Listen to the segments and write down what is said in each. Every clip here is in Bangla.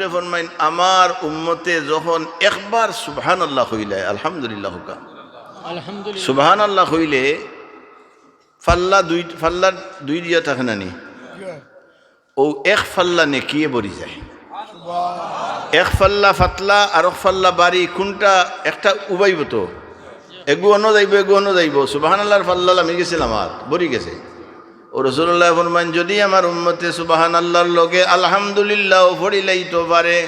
ফরমাইন আমার উম্মতে যখন একবার সুবহানাল্লাহ হইলে আলহামদুলিল্লাহ হুকা সুবহানাল্লাহ হইলে ফাল্লা দুই দিয়া থাকে না নি ও এক ফাল্লা নেকিয়ে বরি যায় এক ফাল্লা ফাতলা আর এক ফাল্লা বাড়ি কোনটা একটা উবাইব তো এগু অন্য যাইব এগু অন্য যাইব সুবহানাল্লাহর ফাল্লা আমি গেছিলাম আর বরি গেছে ও রাসূলুল্লাহ ফরমান যদি আমার উম্মতে সুবহানাল্লাহর লগে আলহামদুলিল্লাহ পড়িলাইতে পারে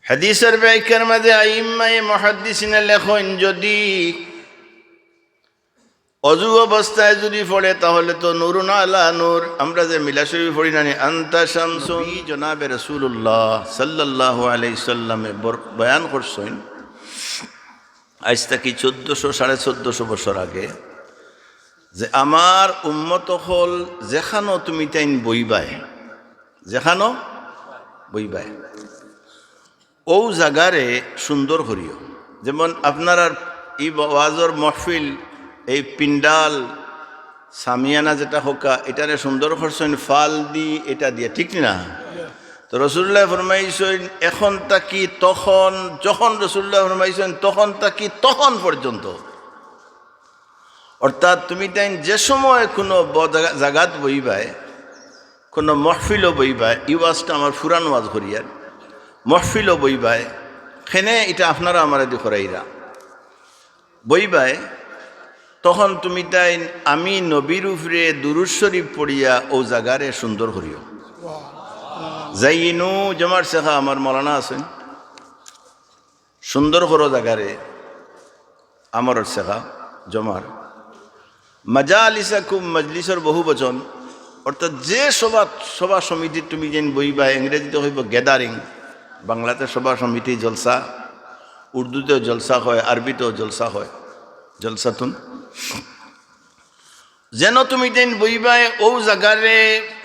হাদিসের ব্যাখ্যার মাঝে আইম্মায়ে মুহাদ্দিসিনে লেখেন যদি অজু অবস্থায় যদি পড়ে তাহলে তো নূরুন আলা নূর। আমরা যে মিলা শরীফ পড়ি না আনতা শামসু জনাবে রাসূলুল্লাহ সাল্লাল্লাহু আলাইহি সাল্লামে বয়ান করছেন আজ থেকে 1400-1450 বছর আগে যে আমার উম্মত হল যেখানো তুমি তাইন বইবাই যেখানো বইবাই ও জাগারে সুন্দর করিও। যেমন আপনারা এই ওয়াজর মহফিল এই পিন্ডাল সামিয়ানা যেটা হোকা এটারে সুন্দর করছেন ফাল দি এটা দিয়ে ঠিক না তো রাসূলুল্লাহ ফরমাইছেন এখন তাকি তখন যখন রাসূলুল্লাহ ফরমাইছেন তখন তাকি তখন পর্যন্ত অর্থাৎ তুমি তাই যে সময় কোনো জাগাত বইবায় কোনো মহফিলও বইবায় এই ওয়াজটা আমার ফুরান ওয়াজ করিয়ার মহফিলও বইবায় খেনে এটা আপনারা আমার দেখরাইরা বইবায় তখন তুমি তাই আমি নবীর উপরে দুরূদ শরীফ পড়িয়া ও জাগারে সুন্দর করিও যাইনু জমার শেখা আমার মৌলানা আছেন সুন্দর করো জাগারে আমার শেখা জমার মাজালিসাকুম মজলিসের বহু বচন অর্থাৎ যে সভা সমিতি তুমি যেন বইবা ইংরেজিতে হইব গ্যাদারিং বাংলাতে সভা সমিতি জলসা উর্দুতেও জলসা হয় আরবিতেও জলসা হয় জলসাতুন যেন তুমি যেন বইবাই ও জাগারে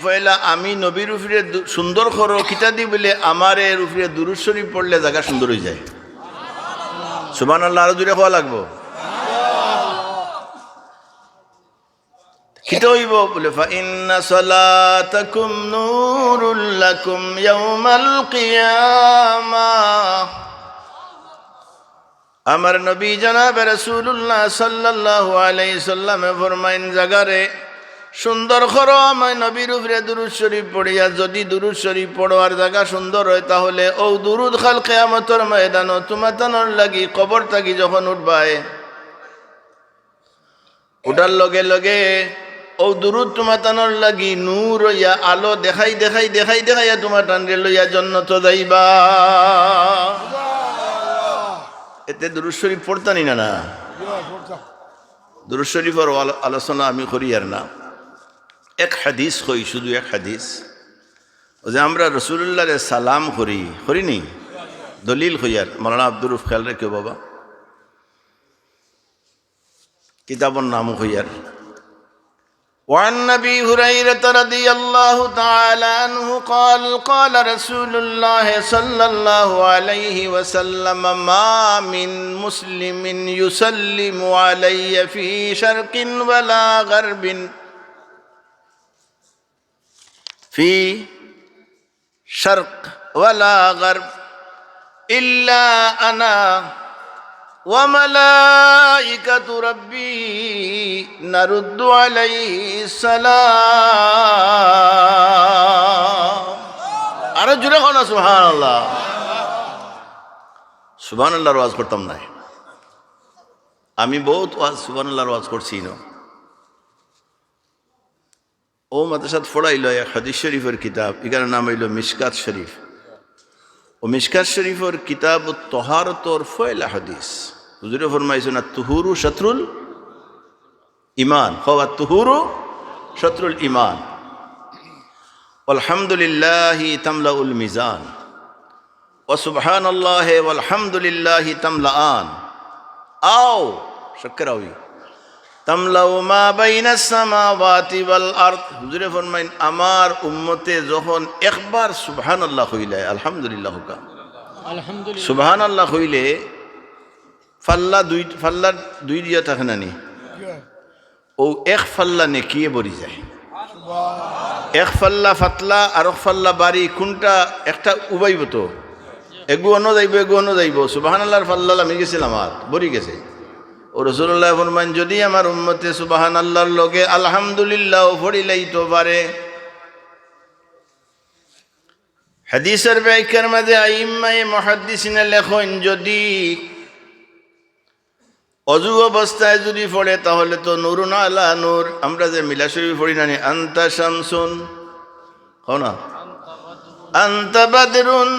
পয়লা আমি নবীর উপরে সুন্দর করো কিতা দি বলে আমার এর উপরে দুরূদ শরীফ পড়লে জায়গা সুন্দর হয়ে যায় সুবহানাল্লাহ আরো জোরে হওয়া লাগবো কিতা হইব বলে ফা ইন্না সালাতাকুম নূরুল লাকুম ইয়াউমাল কিয়ামাহ আমার নবী জনাবে রাসূলুল্লাহ সাল্লাল্লাহু আলাইহি সাল্লামে ফরমাইন জাগারে সুন্দর করো আমি নবীর উপরে দুরূদ শরীফ পড়িয়া যদি দুরূদ শরীফ পড়ার জায়গা সুন্দর হয় তাহলে ও দুরূদ খাল কিয়ামতের ময়দানে তোমাতানোর লাগি কবর থাকি যখন উঠবায় উঠার লগে লগে ও দুরূদ তোমাতানোর লাগি নূর হইয়া আলো দেখাই দেখাই দেখাই দেখাইয়া তোমার টানরে লইয়া জান্নাত যাইবা। এতে দুরূদ শরীফ পড়তানি না দুরূদ শরীফের আলোচনা আমি করি আর না এক হাদিস কই শুধু এক হাদিস যে আমরা রাসূলুল্লাহরে সালাম করিনি দলিল হইয়ার মাওলানা আব্দুর রউফ খেয়াল রেখে বাবা কিতাবর নাম হইয়ার وعن أبي هريرة رضي الله تعالى عنه قال قال رسول الله صلى الله عليه وسلم ما من مسلم يسلم علي في شرق ولا غرب في شرق ولا غرب إلا أنا وملائكة ربي نرد عليه السلام আরো জোরে কোন সুবহানাল্লাহ সুবহানাল্লাহর ওয়াজ করতাম না আমি বহুত ওয়াজ সুবহানাল্লাহর ওয়াজ করছি না ও মাদ্রাসাত পড়াইলো এক হাদিস শরীফের কিতাব এটার নাম হইল মিশকাত শরীফ ও মিশকাত শরীফের কিতাব তাহারাতুর ফয়লা হাদিস হুজুরে ফরমাইছেন আত-তুহুরু শাতরুল ঈমান ওয়া আত-তুহুরু শাতরুল ঈমান আলহামদুলিল্লাহি তামলাউল মিজান ওয়া সুবহানাল্লাহি ওয়াল হামদুলিল্লাহি তামলাআন আও শুকরাউই তামলাউ মা বাইনাস সামাওয়াতি ওয়াল আরদ হুজুরে ফরমাইন আমার উম্মতে যখন একবার সুবহানাল্লাহ হইলে আলহামদুলিল্লাহ হুকা সুবহানাল্লাহ হইলে ফাল্লা দুই দিয়া থাকে না নি ও এক ফাল্লা নেকিয়ে বরি যায় এক ফাল্লা ফাতলা আর এক ফাল্লা বাড়ি কোনটা একটা উবাইব তো এগু অন্য যাইব এগু অন্য যাইব সুবহানাল্লাহর ফাল্লা আমি গেছিলাম আর বরি গেছে ও রাসূলুল্লাহ ফরমান যদি আমার উম্মতে সুবহানাল্লাহর লগে আলহামদুলিল্লাহ পড়িলেইতো পারে। হাদিসের ব্যাখ্যার মাঝে আইম্মায়ে মুহাদ্দিসিনে লেখেন যদি অজু অবস্থায় যদি পড়ে তাহলে তো নূরুন আলা নূর। আমরা যে মিলা শরীফ পড়ি না আনতা শামসুন হও না আনতা বাদরুন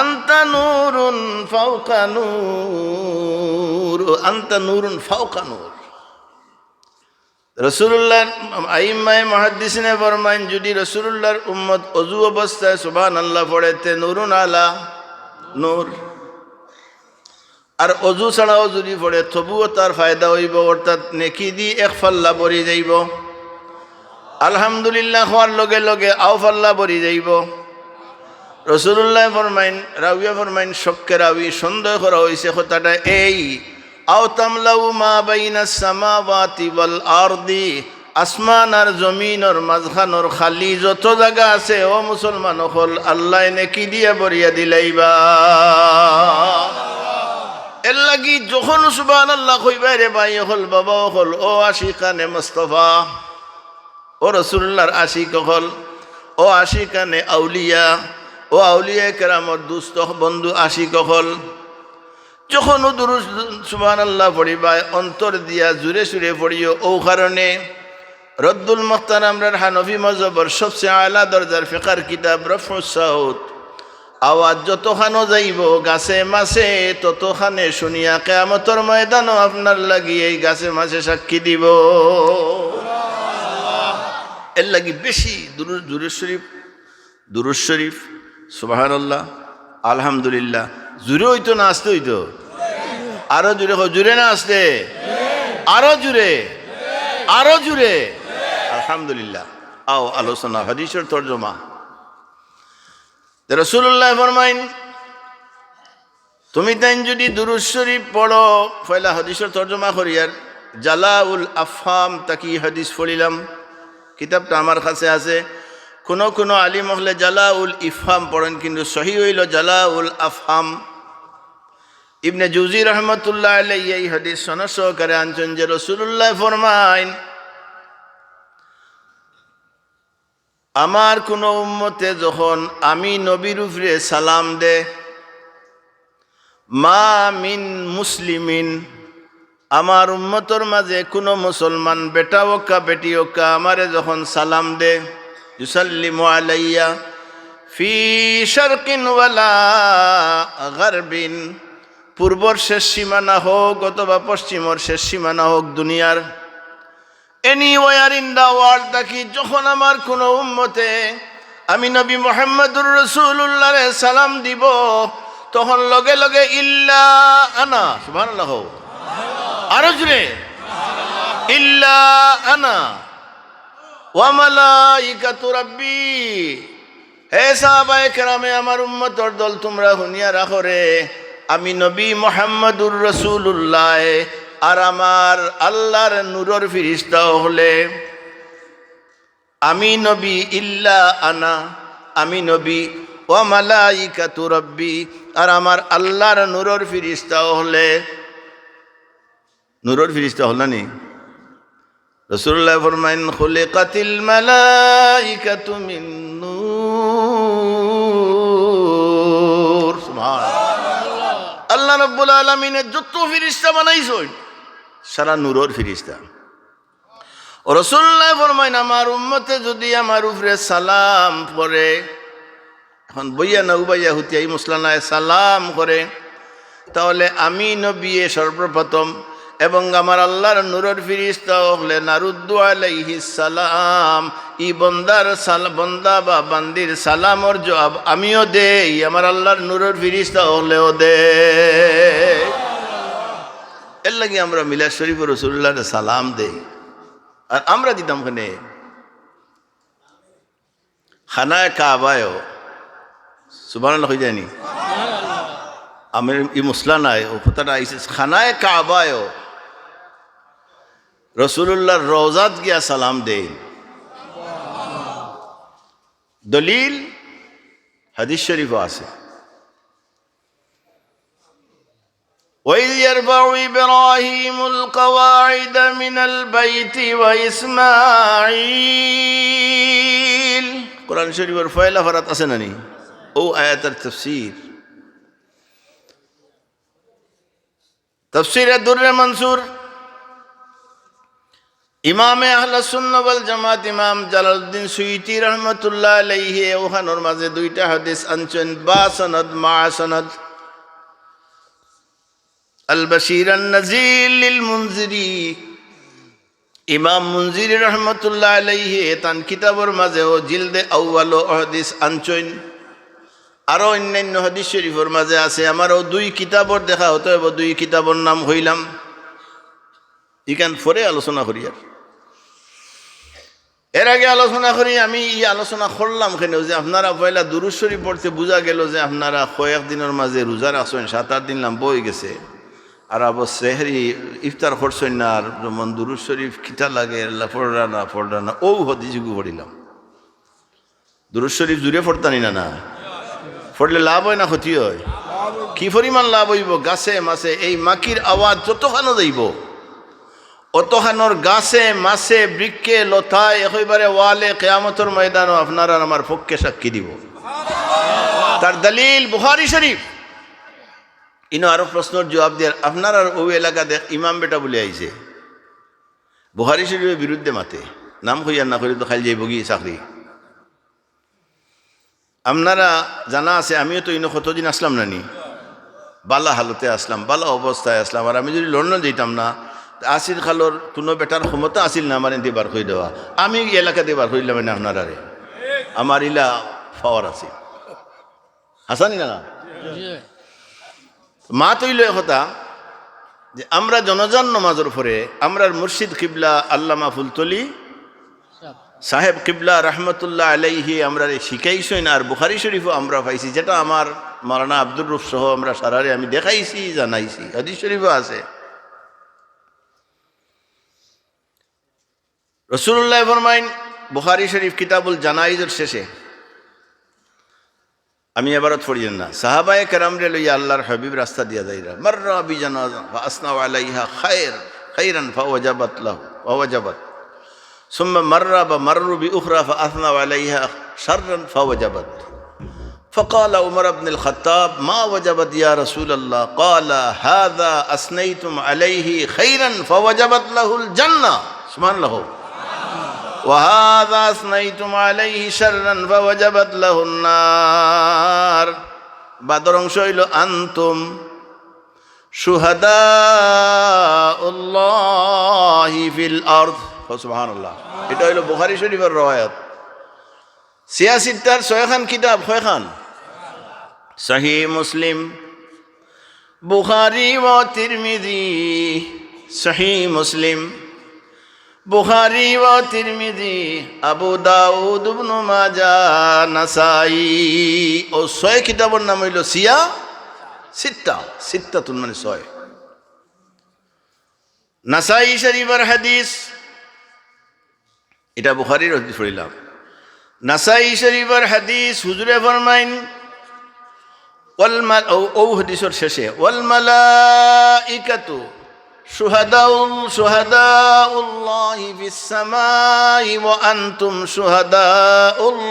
আনতা নূরুন ফাওকা নূর আনতা নূরুন ফাওকা নূর। রাসূলুল্লাহ আইম্মায়ে মুহাদ্দিসিনে ফরমায়েন যদি রাসূলুল্লাহর উম্মত অজু অবস্থায় সুবহানাল্লাহ পড়েতে নূরুন আলা নূর আর অজু ছাড়াও যদি পড়ে তবুও তার ফায়দা হইব অর্থাৎ নেকি দি এক ফাল্লা বরি যাইব। আলহামদুলিল্লাহ হওয়ার লগে লগে আও ফাল্লা বরি যাইব। রাসূলুল্লাহ ফরমাইন রাউয়া ফরমাইন শক্কে রাউি সন্দেহ করা হয়েছে কথাটা এই আও তামলাউ মা বাইনাস সামাওয়াতি ওয়াল আরদি আসমান আর জমিনর মাঝখানোর খালি যত জায়গা আছে ও মুসলমান হল আল্লাহ নেকি দিয়া বরিয়া দিলাইবা। এর লাগি যখন সুবহানাল্লাহ কইবা রে ভাই হল বাবা হল ও আশিকানে মুস্তাফা ও রাসূলুল্লাহর আশিক হল ও আশিকানে আউলিয়া ও আউলিয়া কেরামর দুস্থ বন্ধু আশিক হল যখন দুরূদ সুবহানাল্লাহ পড়িবা অন্তর দিয়া জুড়ে সুরে পড়িও। ও কারণে রদ্দুল মুখতার আমরার হানফি মযহবর সবচেয়ে আলা দরজার ফিকহের কিতাব রফউস সাউত আওয়াজ যতখানো যাইব গাছে মাছে ততখানে শুনিয়া কিয়ামতের ময়দানও আপনার লাগি এই গাছে মাছে সাক্ষী দিব। এর লাগি বেশি দুরূদ শরীফ সুবহানাল্লাহ আলহামদুলিল্লাহ জুড়ে হইতো না আসতে হইতো আরো জুড়ে জুড়ে না আসতে আরো জুড়ে আরো জুড়ে আলহামদুলিল্লাহ। আও আলোচনা হাদিসের তরজমা রাসূলুল্লাহ ফরমাইন তুমি তাই যদি দুরূদ শরীফ পড়ো পয়লা হাদিসের তরজমা করিয়ার জালাউল আফহাম তাকি হাদিস পড়িলাম কিতাবটা আমার কাছে আছে। কোনো কোনো আলিম হলে জালাউল ইফহাম পড়েন কিন্তু সহি হইল জালাউল আফহাম। ইবনে জুজি রহমতুল্লাহ আলাইহি এই হাদিস সনদ সহকারে আনছেন যে রাসূলুল্লাহ ফরমাইন আমার কোন উম্মতে যখন আমি নবীর উপরে সালাম দে মা মিন মুসলিমিন আমার উম্মতর মাঝে কোনো মুসলমান বেটা ওকা বেটি ওকা আমারে যখন সালাম দে ইউসাল্লিমু আলাইয়া ফি শারকিন ওয়ালা গারবিন পূর্বর শেষ সীমানা হোক অথবা পশ্চিমর শেষ সীমানা হোক দুনিয়ার এনিওয়ার ইন দা ওয়ার্ল্ড দেখি যখন আমার কোনো উম্মতে আমি নবী মুহাম্মদুর রাসূলুল্লাহরে সালাম দিব তখন লগে লগে ইল্লা আনা সুবহানাল্লাহ আরো জোরে ইল্লা আনা ওয়া মালাইকাতু রাব্বি হে সাহাবায়ে কেরামে আমার উম্মতর দল তোমরা শুনিয়া রাখো রে আমি নবী মুহাম্মদুর রাসূলুল্লাহ আর আমার আল্লাহর নূরের ফেরেশতা হলে আমি নবী ইল্লা আনা আমি নবী ওয়া মালাইকাতু রাব্বি আর আমার আল্লাহর নূরের ফেরেশতা হলে নূরের ফেরেশতা হল না নি রাসূলুল্লাহ ফরমায়েন খুলিকাতিল মালাইকাতু মিন নূর সুবহানাল্লাহ আল্লাহ রাব্বুল আলামিনের যত ফেরেশতা বানাইছেন সারা নূরের ফেরেশতা। ও রাসূলুল্লাহ ফরমায়েন আমার উম্মতে যদি আমার উপরে সালাম করে এখন বইয়া না উবাইয়া হতি এই মুসলানায় সালাম করে তাহলে আমি নবী সর্বপ্রথম এবং আমার আল্লাহর নূরের ফেরেশতা হলে নারুদ্দু আলাইহিস সালাম ই বন্দার বন্দা বা বান্দির সালামর জবাব আমিও দেই আমার আল্লাহর নূরের ফেরেশতা হলেও দে। এর লাগি আমরা মিলাদ শরীফ রাসূলুল্লাহর সালাম দেই আর আমরা দিতাম খানে খানায় কাবায়ও সুবহানাল্লাহ হয়ে যায়নি আমি ই মুসলা নাই ও কথাটা আইসে খানায় কাবায়ও রাসূলুল্লাহর রওজাত গিয়া সালাম দেই দলিল হাদিস শরীফও আছে। وَإِذْ يَرْفَعُ إِبْرَاهِيمُ الْقَوَاعِدَ مِنَ الْبَيْتِ وَإِسْمَاعِيلُ কোরআন শরীফের ফয়লা ফরাত আছে না নি? ও আয়াতের তাফসীর, তাফসীরে দুররে মনসুর ইমামে আহলে সুন্নাহ ওয়াল জামাত ইমাম জালালউদ্দিন সুয়ুতী রাহমাতুল্লাহ আলাইহি ওখানোর মাঝে দুইটা হাদিস আনছেন বা সনদ মা সনদ। আল বাশীর আন নাযীর লিল মুনজিরি, ইমাম মুনজিরি রহমতুল্লাহ আলাইহি তান কিতাবর মাঝে ও জিলদে আউয়াল হাদিস আনছেন। আরো অন্যান্য হাদিস শরীফের মাঝে আছে। আমারও দুই কিতাবর দেখা হতো এবং দুই কিতাবর নাম হইলাম ইখান পরে আলোচনা করি। আর এর আগে আলোচনা করি, আমি এই আলোচনা করলাম কেন যে আপনারা পয়লা দুরূদ শরীফ পড়তে বোঝা গেল যে আপনারা কয়েক দিনের মাঝে রোজা রাখছেন, 7-8 দিন লাম্ব হয়ে গেছে। আর আবার সেহরি ইফতার করছেন না, আর যেমন দুরূদ শরীফ খিতা লাগে পড়া না ও হদিসগুলো পড়িলাম। দুরূদ শরীফ জুড়ে পড়তানি না, না পড়লে লাভ হয় না ক্ষতি হয়? কি পরিমাণ লাভ হইব? গাছে মাছে এই মাকির আওয়াজ যতখানো যাইব অতখানোর গাছে মাছে বৃক্ষে লতায় একেবারে ওয়ালে কিয়ামতের ময়দানও আপনারা আমার পক্ষে সাক্ষী দিব। তার দলিল বুখারী শরীফ। ইনো আরো প্রশ্নের জবাব দিয়ে আপনার আর ওই এলাকা দেখ ইমাম বেটা বলে আইছে বুখারী শরীফের বিরুদ্ধে মাতে নাম কইয়ার না করি তো খালি যাইব গিয়ে চাকরি। আপনারা জানা আছে আমিও তো ইনো কতদিন আসলাম না নি, বালা হালতে আসলাম, বালা অবস্থায় আসলাম। আর আমি যদি লন্ডন যেতাম না, আসিল খালোর কোনো বেটার ক্ষমতা আসিল না আমার এতে বার করে দেওয়া, আমি এলাকাতে বার করিলাম না আপনারারে, আমার ইলা পাওয়ার আছে হাসানি না। মা তৈল কথা যে আমরা জনজান নমাজের পরে আমরার মুর্শিদ কিবলা আল্লামা ফুলতলি সাহেব কিবলা রহমতুল্লাহ আলাইহি আমরা শিখাইছেন। আর বুখারী শরীফও আমরা পাইছি, যেটা আমার মাওলানা আব্দুর রুফ সহ আমরা সারারে আমি দেখাইছি জানাইছি। হাদিস শরীফও আছে। রাসূলুল্লাহ ফরমাইন বুখারী শরীফ কিতাবুল জানাইজের শেষে, আমি এবারত পড়িয়েন না, সাহাবায়ে কেরামরে লইয়া আল্লাহর হাবিব রাস্তা দিয়া যাইরা মাররা বিজানাজা ফাসনা আলাইহা খাইরান ফাওয়াজাবাত লাহু ওয়াজাবাত সুম্মা মাররা মাররু বিউখরা ফাসনা আলাইহা শাররান ফাওয়াজাবাত فقال عمر بن الخطاب ما وجبت يا رسول الله؟ قال هذا أثنيتم عليه خيرا فوجبت له الجنة سبحان الله وهذا أثنيتم عليه شرا فوجبت له النار। বাদর অংশ হইল আনতুম শুহাদাউল্লাহি ফিল আরদ সুবহানাল্লাহ। এটা হইল বুখারী শরীফের রওয়ায়াত। 86টার 6 খান কিতাব, 6 খান সহিহ মুসলিম, বুখারী ও তিরমিজি, সহিহ মুসলিম, বুখারী ও তিরমিজি, আবু দাউদ, ইবনে মাজাহ, নাসাই। ও 6 কিতাবের নাম হইল সিত্তাতুন মানে 6। নাসাই শরীফের হাদিস, এটা বুখারীর হাদিস পড়িলাম। নাসাই শরীফের হাদিস হুজুরে ফরমাইন ও হাদিসের শেষে ওয়াল মালাইকাতু শুহাদাউল্লাহি ফিস সামাই ওয়া আনতুম শুহাদাউল্লাহি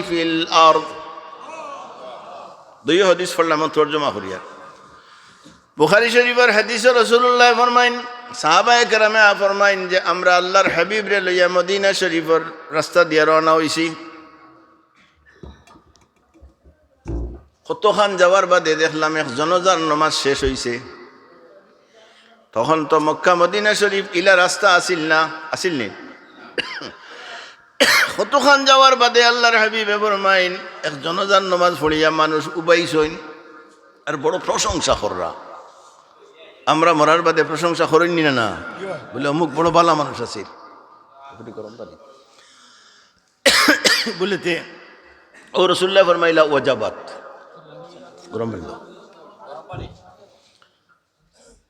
ফিল আরদ। দুই হাদিস পড়লাম, তরজমা করিয়া। বুখারী শরীফের হাদিসে রাসূলুল্লাহ ফরমাইন, সাহাবায়ে কেরামে ফরমাইন যে আমরা আল্লাহর হাবিব রে লইয়া মদিনা শরীফের রাস্তা দিয়ে রওনা হইছি। কতখান যাওয়ার বাদে দেখলাম এক জনজার নামাজ শেষ হইছে। তখন তো মক্কা মদিনা শরীফ ইলা রাস্তা আসিল নি। কতখান যাওয়ার বাদে আল্লাহর হাবিব ফরমাইন এক জনজার নামাজ পড়িয়া মানুষ উবাইছইন আর বড় প্রশংসা কররা। আমরা মরার বাদে প্রশংসা করেননি না, বলে অমুক বড় ভালো মানুষ আছে বলেতে ও রাসূলুল্লাহ ফরমাইলা ওয়াজাবাত গরম বলল।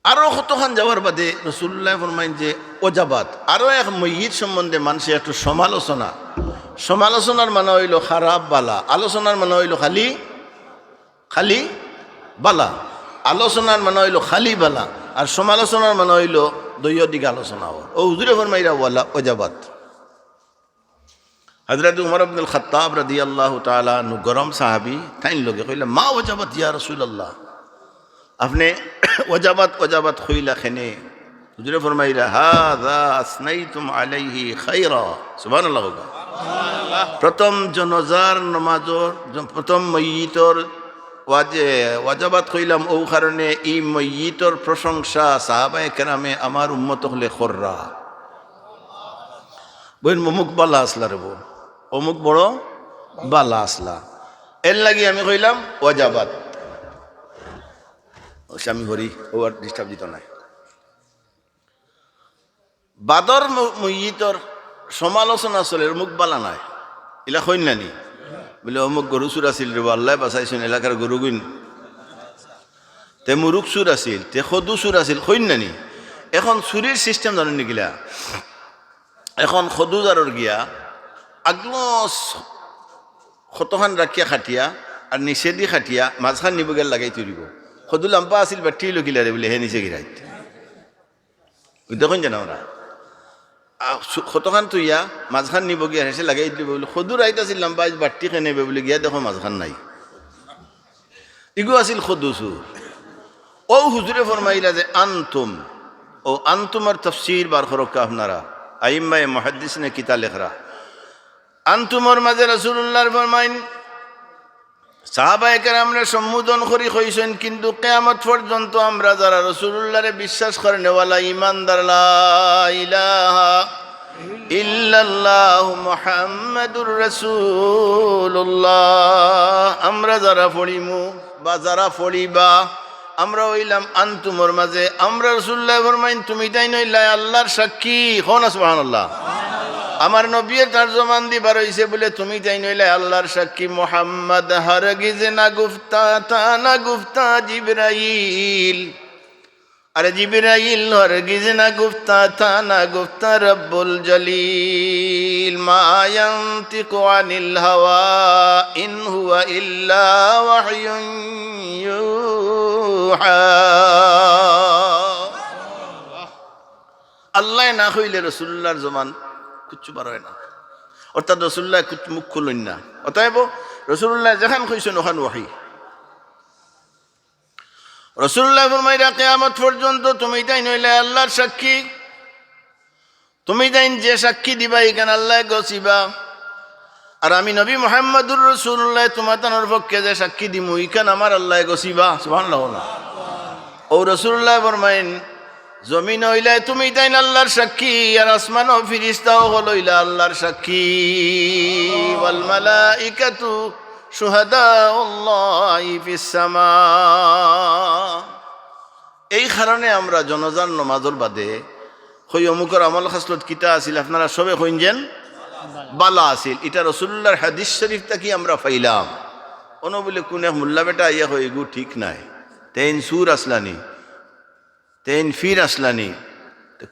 আরো কতখান যাওয়ার বাদে রাসূলুল্লাহ ফরমাইন যে ওয়াজাবাত। আরো এক ময়িত সম্বন্ধে মানুষের একটু সমালোচনা সমালোচনার মানে হইল খারাপ বালা, আলোচনার মানে হইল খালি খালি বালা, আলোচনার মানে হইল খালি বালা, আর সমালোচনার মানে হইল দৈয় দিকে আলোচনা হওয়া। ও হুজুরে ফরমাইরা ওয়ালা ওজাবাত। হযরত উমর ইবনুল খাত্তাব রাদিয়াল্লাহু তাআলা নু গরম সাহাবী তাইন লগে কইলা মা ওজাবাত ইয়া রাসূলুল্লাহ, আপনি ওজাবাত ওজাবাত কইলা খেনে? হুজুরে ফরমাইলা হাযা আসনাইতুম আলাইহি খায়রা। সুবহানাল্লাহ। প্রথম জনাজার নামাজর প্রথম ময়িতর ওয়াজাবাত কইলাম ও কারণে এই ময়িতর প্রশংসা সাহাবায়ে কেরামে আমার উম্মত হলে খররা বইন অমুক বালা আসলা রে বউ, অমুক বড় বালা আসলা, এর লাগি আমি কইলাম ওয়াজাবাত। ও স্বামী হরি ও আর ডিস্টার্ব দিত নাই। বাদর ময়িতর সমালোচনা চলে অমুক বালা নাই, এলা কইন নানি বলে অমুক গরু চুর আছিল রে আল্লাহ বাঁচাইছেন এলাকার গরু গুইন, তে মুরুখ চুর আছিল, তে সদু চুর আছিল, কইন নানি। এখন চুরির সিস্টেম জানেন নিকিলা, এখন সদুজারর গিয়া আগলো কতখান রাখিয়া খাটিয়া আর নিচে দি খাটিয়া মাঝখান নিব গেল লাগাই তুলিব। সদু লাম্পা আছিল বাটি লকিলা রে বলে হে নিচে গিরাইত দেখুন জানা ওরা কতখান তুইয়া মাঝখান নিব গিয়া হেসে লাগাই দিব বলে সদু রাইত আছিল লাম্পা বাটি কে নেবে বলে গিয়া দেখো মাঝখান নাই, ইগু আছিল সদু চুর। ও হুজুরে ফরমাইলা যে আনতুম, ও আনতুমার তফসির বার করক্কা আপনারা আইম্মায়ে মুহাদ্দিসিনে কিতা লেখরা। আনতুমর মাঝে রাসূলুল্লাহর ফরমাইন সাহাবায়ে কেরামরে সম্বোধন করি কইছেন, কিন্তু কিয়ামত পর্যন্ত আমরা যারা রাসূলুল্লাহরে বিশ্বাস করে নেওয়ালা ঈমানদার লা ইলাহা ইল্লাল্লাহু মুহাম্মাদুর রাসূলুল্লাহ আমরা যারা পড়িমু বা যারা পড়িবা আমরা হইলাম আনতুমর মাঝে। আমরা রাসূলুল্লাহ ফরমাইন তুমি তাই নইলা আল্লাহর সাক্ষী হন সুবহানাল্লাহ। আমার নবীর তরজমান দিবার হইছে বলে তুমি তাই নইলা আল্লাহর সাক্ষী। মুহাম্মদ হরগিজ না গুফতা তা না গুফতা জিবরাইল, আরে জিবরাইল হরগিজ না গুফতা তা না গুফতা রব্বুল জলিল। মা ইয়ানতিকু আনিল হাওয়া ইন হুয়া ইল্লা ওয়াহয়ুন ইউহা। আল্লাহ না কইলে রাসূলুল্লাহর জমান কিচ্ছু বার হয় না, অর্থাৎ রাসূলুল্লাহ মুখ খুললেন না। অতএব রাসূলুল্লাহ যেখান কইছেন ওখান ওয়াহি। রাসূলুল্লাহ ফরমাইরা কিয়ামত পর্যন্ত তুমি তাই নইলে আল্লাহর সাক্ষী, তুমি তাই যে সাক্ষী দিবা এখানে আল্লাহ গছিবা, আর আমি নবী মুহাম্মদুর রাসূলুল্লাহ তোমাদের পক্ষে যে সাক্ষী দিমু এখানে আমার আল্লাহ গছিবা। সুবহানাল্লাহ। ও রাসূলুল্লাহ ফরমাইন জমিন হইলে তুমি তাই আল্লাহর সাক্ষী, আর আসমান ও ফিরিস্তাও হইলা আল্লাহর সাক্ষী। ওয়াল মালাইকাতু শুহাদাউল্লাহি ফিস সামা। এই কারণে আমরা জনজান নমাজর বাদে কই অমুকর আমল খাসলত কিতা আছিল আপনারা সবে কইনজেন বালা আছিল। এটা রাসূলুল্লাহর হাদিস শরীফ থেকে আমরা পাইলাম। অন বলে কোন এক মোল্লা বেটা আইয়া কই এগু ঠিক নাই, তেইন সুর আসলানি তেইন ফির আসলানি।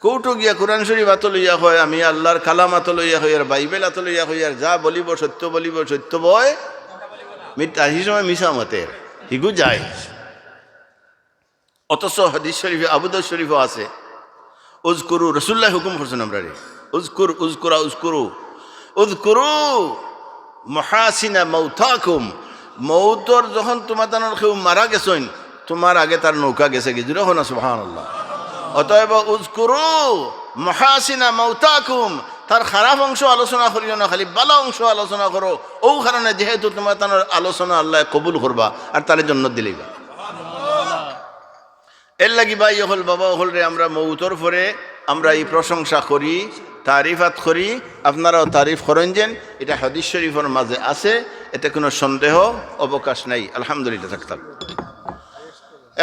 কৌটো গিয়া কোরআন শরীফ আত লইয়া হয়, আমি আল্লাহর কালাম আত লইয়া হই, আর বাইবেল আত লইয়া হই, আর যা বলিব সত্য বলিব সত্য বয় সেই সময় মিশা মতের হিগু যায়। অথচ হাদিস শরীফে আবু দাউদ শরীফও আছে উজকুরু, রাসূলুল্লাহ হুকুম করছেন আমরা রে উজকুর উজকুরা উজকুরু উজকুরু মুহাসিনা মাউতাকুম। মৌতর যখন তোমার কেউ মারা গেছেন তোমার আগে তার নৌকা গেছে কি জুড়ে হো না সুবহানাল্লাহ। অতএব উজকুরু মুহাসিনা মাউতাকুম, তার খারাপ অংশ আলোচনা করিও না, খালি ভালো অংশ আলোচনা করো। ও কারণে যেহেতু তোমার তার আলোচনা আল্লাহ কবুল করবা আর তার জন্য দিলেইবা। এর লাগি ভাই হল বাবা হল রে আমরা মৌতর পরে আমরা এই প্রশংসা করি, তারিফাত করি। আপনারাও তারিফ করেন যেন, এটা হাদিস শরীফের মাঝে আছে, এতে কোনো সন্দেহ অবকাশ নাই। আলহামদুলিল্লাহ থাকতাম।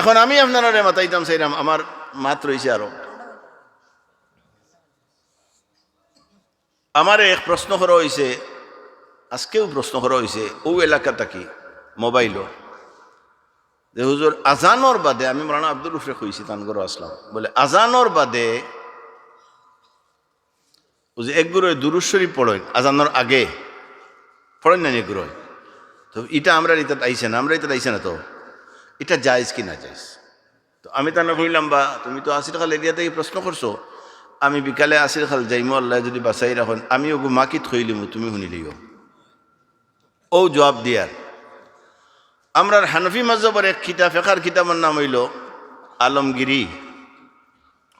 এখন আমি আপনারা মাতাইতাম চাইলাম, আমার মাত রয়েছে আরো। আমার এক প্রশ্ন করা হয়েছে, আজকেও প্রশ্ন করা হয়েছে ও এলাকাটা কি মোবাইলও যে হুজুর আজানোর বাদে, আমি মাওলানা আব্দুল রুফে কইছি তানগর আসলাম বলে আজানোর বাদে এক গুরু দুরূদ শরীফ পড়েন আজানোর আগে, ফড়েন না এগুলো তো এটা আমরা এটা আইসে না, আমরা এটা আইসে না, তো এটা জায়েজ কি না জায়েজ? তো আমি তা না কইলাম বা তুমি তো 80 খাল এরিয়া থেকে প্রশ্ন করছো, আমি বিকালে 80 খাল যাইমো, আল্লাহ যদি বাঁচাই রাখুন, আমি ওগু মাকিত খইলিমু, তুমি শুনিলিও ও জবাব দিয়ার। আমরার হানফি মাযহাবের এক কিতাব ফিকহের কিতাবের নাম হইল আলমগিরি।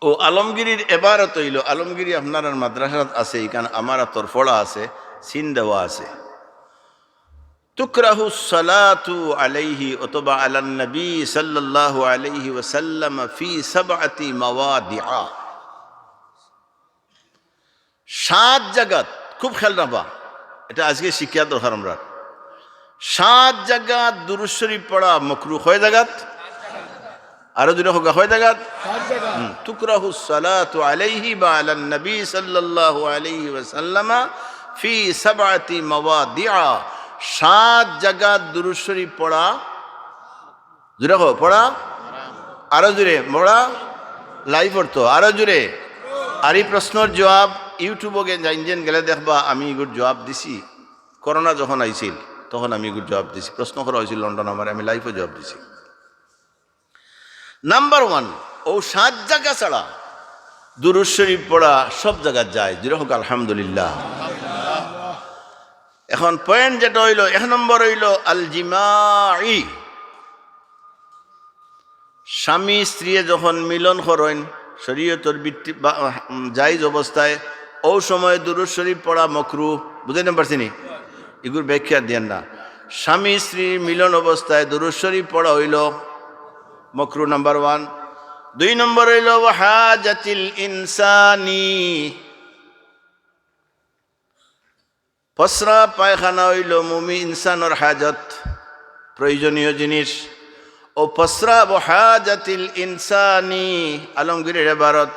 ও আলমগিরির এবারত হইল, আলমগিরি আপনার মাদ্রাসাত আছে, এখানে আমার তরফড়া আছে, সিন দেওয়া আছে, তুকরাহু সালাতু আলাইহি অথবা আলান নবী সাল্লাল্লাহু আলাইহি ওয়াসাল্লাম ফি সাবআতি মাওয়াদিআ। 7 জায়গা, খুব খেয়াল রাখবা, এটা আজকে শিক্ষা দরকার আমরা। 7 জায়গা দুরূদ শরীফ পড়া মাকরুহ হয় জায়গাত, আরো দুটো হোক হয় জায়গাত। তুকরাহু সালাতু আলাইহি বা আলান নবী সাল্লাল্লাহু আলাইহি ওয়াসাল্লাম ফি সাবআতি মাওয়াদিআ। 7 জায়গা দুরূদ শরীফ পড়া, জোরে হোক পড়া, আরো জোরে পড়া, লাইভ পড়তো আরো জোরে। আর এই প্রশ্নের জবাব ইউটিউবে জাইনজেন গেলে দেখবা, আমি এগুলোর জবাব দিছি। করোনা যখন আইছিল তখন আমি এগুলোর জবাব দিছি, প্রশ্ন করা হয়েছিল লন্ডন, আমার আমি লাইভে জবাব দিছি। নাম্বার 1, ও 7 জায়গা ছাড়া দুরূদ শরীফ পড়া সব জায়গায় যায়, জোরে হোক আলহামদুলিল্লাহ। এখন পয়েন্ট যেটা হইল 1 নম্বর হইল আল জিমাই। স্বামী স্ত্রী যখন মিলন করেন শরীয়তের ভিত্তি জায়েজ অবস্থায়, ও সময় দুরূদ শরীফ পড়া মাকরুহ, বুঝাইতে পারছিনি? এগুলো ব্যাখ্যা দেন না। স্বামী স্ত্রী মিলন অবস্থায় দুরূদ শরীফ পড়া হইল মাকরুহ, নাম্বার 1। 2 নম্বর হইল হাজাতিল ইনসানি। পসরা পায়খানা হইল মুমিন ইনসানের হাজত, প্রয়োজনীয় জিনিস। ও পসরা হাজাতিল ইনসানি আলমগীরের ইবারত।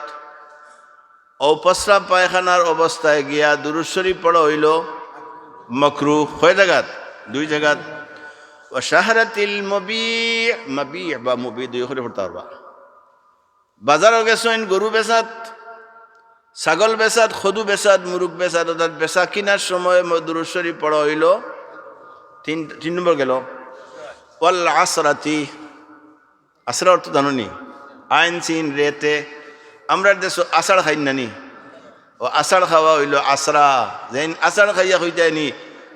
ও পসরা পায়খানার অবস্থায় গিয়া দুরূদ শরীফ পড়া হইল মাকরুহ, হয় জায়গাত, 2 জায়গাত। ও শাহরাতিল মবি, মবি বা মুবি 2 করে পড়তে পারবা। বাজারও গেছেন গরু বেচাত, ছাগল বেচাত, খদু বেচাত, মুরুগ বেচাত, অর্থাৎ বেচা কিনার সময় দুরূদ শরীফ পড়া হইল 3 নম্বর গেল। ওয়াল আসরাতি, আসরা অর্থ জানি? আইন সিন রেতে। আমরা দেশ আষাঢ় খাই নানি, ও আষাঢ় খাওয়া হইল আসরা। যেন আষাঢ় খাইয়া হইতায়নি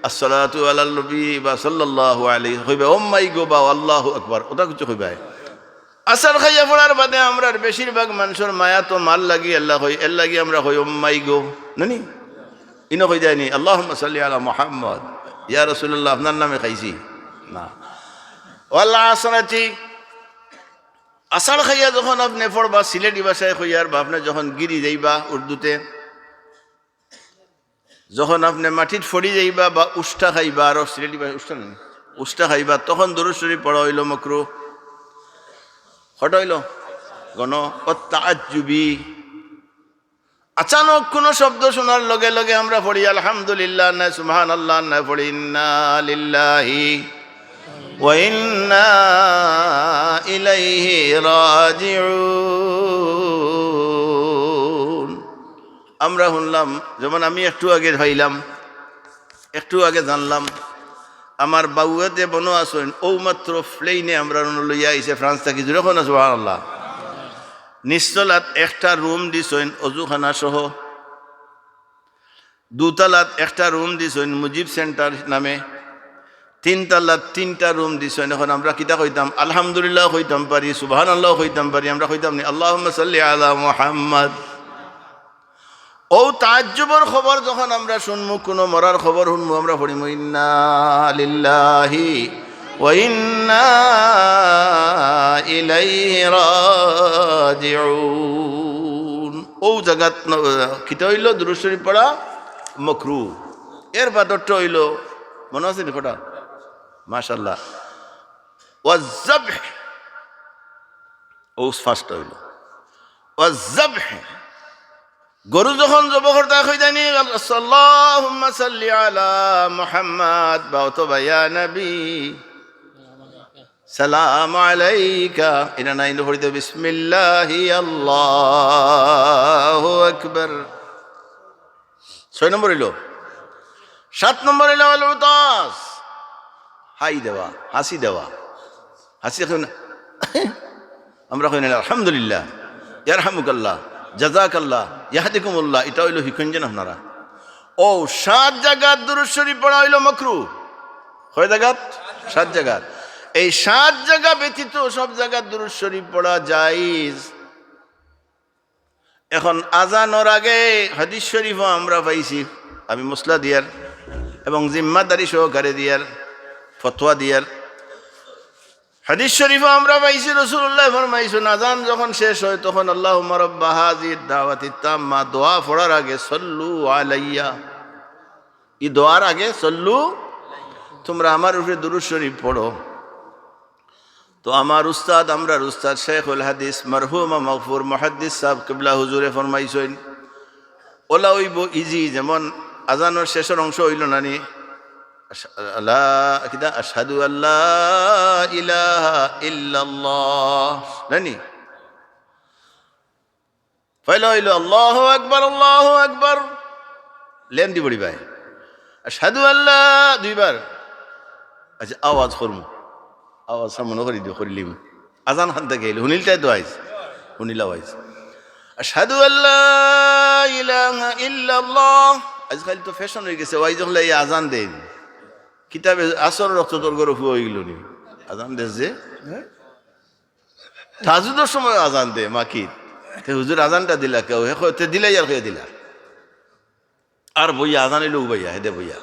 আসসালাতু আলাল নবী বা সাল্লাল্লাহু আলাইহি হইবে ও মাই গো বা আল্লাহু আকবার, ওটা কিছু হইবাই। আষাঢ় খাইয়া পড়ার বাদে আমরা বেশিরভাগ মানুষের মায়া তো মাল লাগি আল্লাহ হই, এর লাগি আমরা হই ও মাই গো নানি, ইনো হয়ে যায়নি আল্লাহুম্মা সাল্লি আলা মুহাম্মদ, ইয়া রাসূলুল্লাহ আপনার নামে খাইছি না। ওয়াল আসরাতি, আষাঢ় খাইয়া যখন আপনি পড়বা সিলেটি ভাষায় হইয়ার, বা আপনি যখন গিরি যাইবা উর্দুতে, যখন আপনি মাটিত ফড়ি যাইবা বা উষ্টা খাইবা, আর সিলেটি ভাষায় উষ্টা নেই, উষ্টা খাইবা, তখন দুরূদ শরীফ পড়া হইল মাকরুহ। হটা হইল গণ। তাআজ্জুবি, আচানক কোনো শব্দ শোনার লগে লগে আমরা পড়ি আলহামদুলিল্লাহ, না সুবহানাল্লাহ, না পড়ি ইন্না লিল্লাহি ওয়া ইন্না ইলাইহি রাজিউন। আমরা শুনলাম, যেমন আমি একটু আগে হইলাম, একটু আগে জানলাম, আমার বাউয়াতে বনো আসেন ও মাত্র প্লেনে আমরা লইয়া আইছে ফ্রান্স থাকি, যখন সুবহানাল্লাহ। নিচতলাত একটা রুম দিছেন অজুখানা সহ, 2 তলাত একটা রুম দিছেন মুজিব সেন্টার নামে, 3 তলাত 3টা রুম দিছেন। এখন আমরা কিতা কইতাম? আলহামদুলিল্লাহ কইতাম পারি, সুবহানাল্লাহ কইতাম পারি, আমরা কইতাম নি আল্লাহুম্মা সাল্লি আলা মুহাম্মদ। ও তাজ্জুবের খবর যখন আমরা শুনমু, কোনো মরার খবর শুনমু, আমরা পড়িম ইন্না লিল্লাহি ওয়া ইন্না ইলাইহি রাজিউন। ও জায়গাত কিতা হইল দুরূদ শরীফ পড়া মাকরুহ। এর বাদরটা হইল, মনে আছে নি কটা? মাশাআল্লাহ। ওয়াজ্জাবহ, ও ফার্স্ট হইল ওয়াজ্জাবহ। গরু যখন জব করতে হয়ে যায়নি আল্লাহুম্মা সাল্লি আলা মুহাম্মদ বা অথবা ইয়া নবী সালাম আলাইকা, এটা নাই পড়িতে বিসমিল্লাহি আল্লাহু আকবার। 6 নম্বর হইল। 7 নম্বর হইল আল উতাস, হাই দেওয়া, হাসি দেওয়া। হাসি এখন আমরা কই না আলহামদুলিল্লাহ, ইয়ারহামুকাল্লাহ, জাযাকাল্লাহ, ইয়াহদিকুমুল্লাহ, এটা হইল হিকঞ্জন আপনারা। ও 7 জায়গাত দুরূদ শরীফ পড়া হইল মাকরু। কয় জায়গাত? 7 জায়গাত। এই 7 জায়গা ব্যতীত সব জায়গাত দুরূদ শরীফ পড়া জায়েজ। এখন আজানোর আগে হাদিস শরীফও আমরা পাইছি, আমি মসলা দিয়ার এবং জিম্মাদারি সহকারে দিয়ার, ফতোয়া দিয়ার হাদিস শরীফও আমরা পাইছি। রাসূলুল্লাহ ফরমাইছেন আজান যখন শেষ হয় তখন আল্লাহুম্মা রাব্বা হাযিহিদ দাওয়াতিত তাম্মা, দোয়া পড়ার আগে সল্লু আলাইয়া, এই দোয়ার আগে সল্লু, তোমরা আমার উপরে দুরূদ শরীফ পড়ো। তো আমার উস্তাদ, আমরার উস্তাদ শেখুল হাদিস মরহুম মাগফুর মুহাদ্দিস সাহেব কিবলা হুজুরে ফরমাইছেন ওলা হইব ইজি, যেমন আজানের শেষের অংশ হইল নানি আশহাদু আল্লা ইলাহা ইল্লাল্লাহ, নানি পয়লা হইল আল্লাহু আকবার, আল্লাহু আকবার, লেন দি বড়ি ভাই আশহাদু আল্লাহ 2 বার। আচ্ছা আওয়াজ করমু, আওয়াজ সামনে করি দিও, করিলিম আজান খান থেকে এলো হুনিলটাই তো আইস, হুনিলাও আইস আশহাদু আল্লা ইলাহা ইল্লাল্লাহ। আজকাল তো ফ্যাশন হয়ে গেছে, ওই যখন এই আজান দেন কিতাবে আসর রক্ত তোর গরু হয়ে গেল নি আজান দেশ যে তাজুদের সময় আজান দে মাকি হুজুর আজানটা দিলা কেউ হে দিলাই আর হয়ে দিলা আর বইয়া আজান এলো বইয়া হেদে বইয়া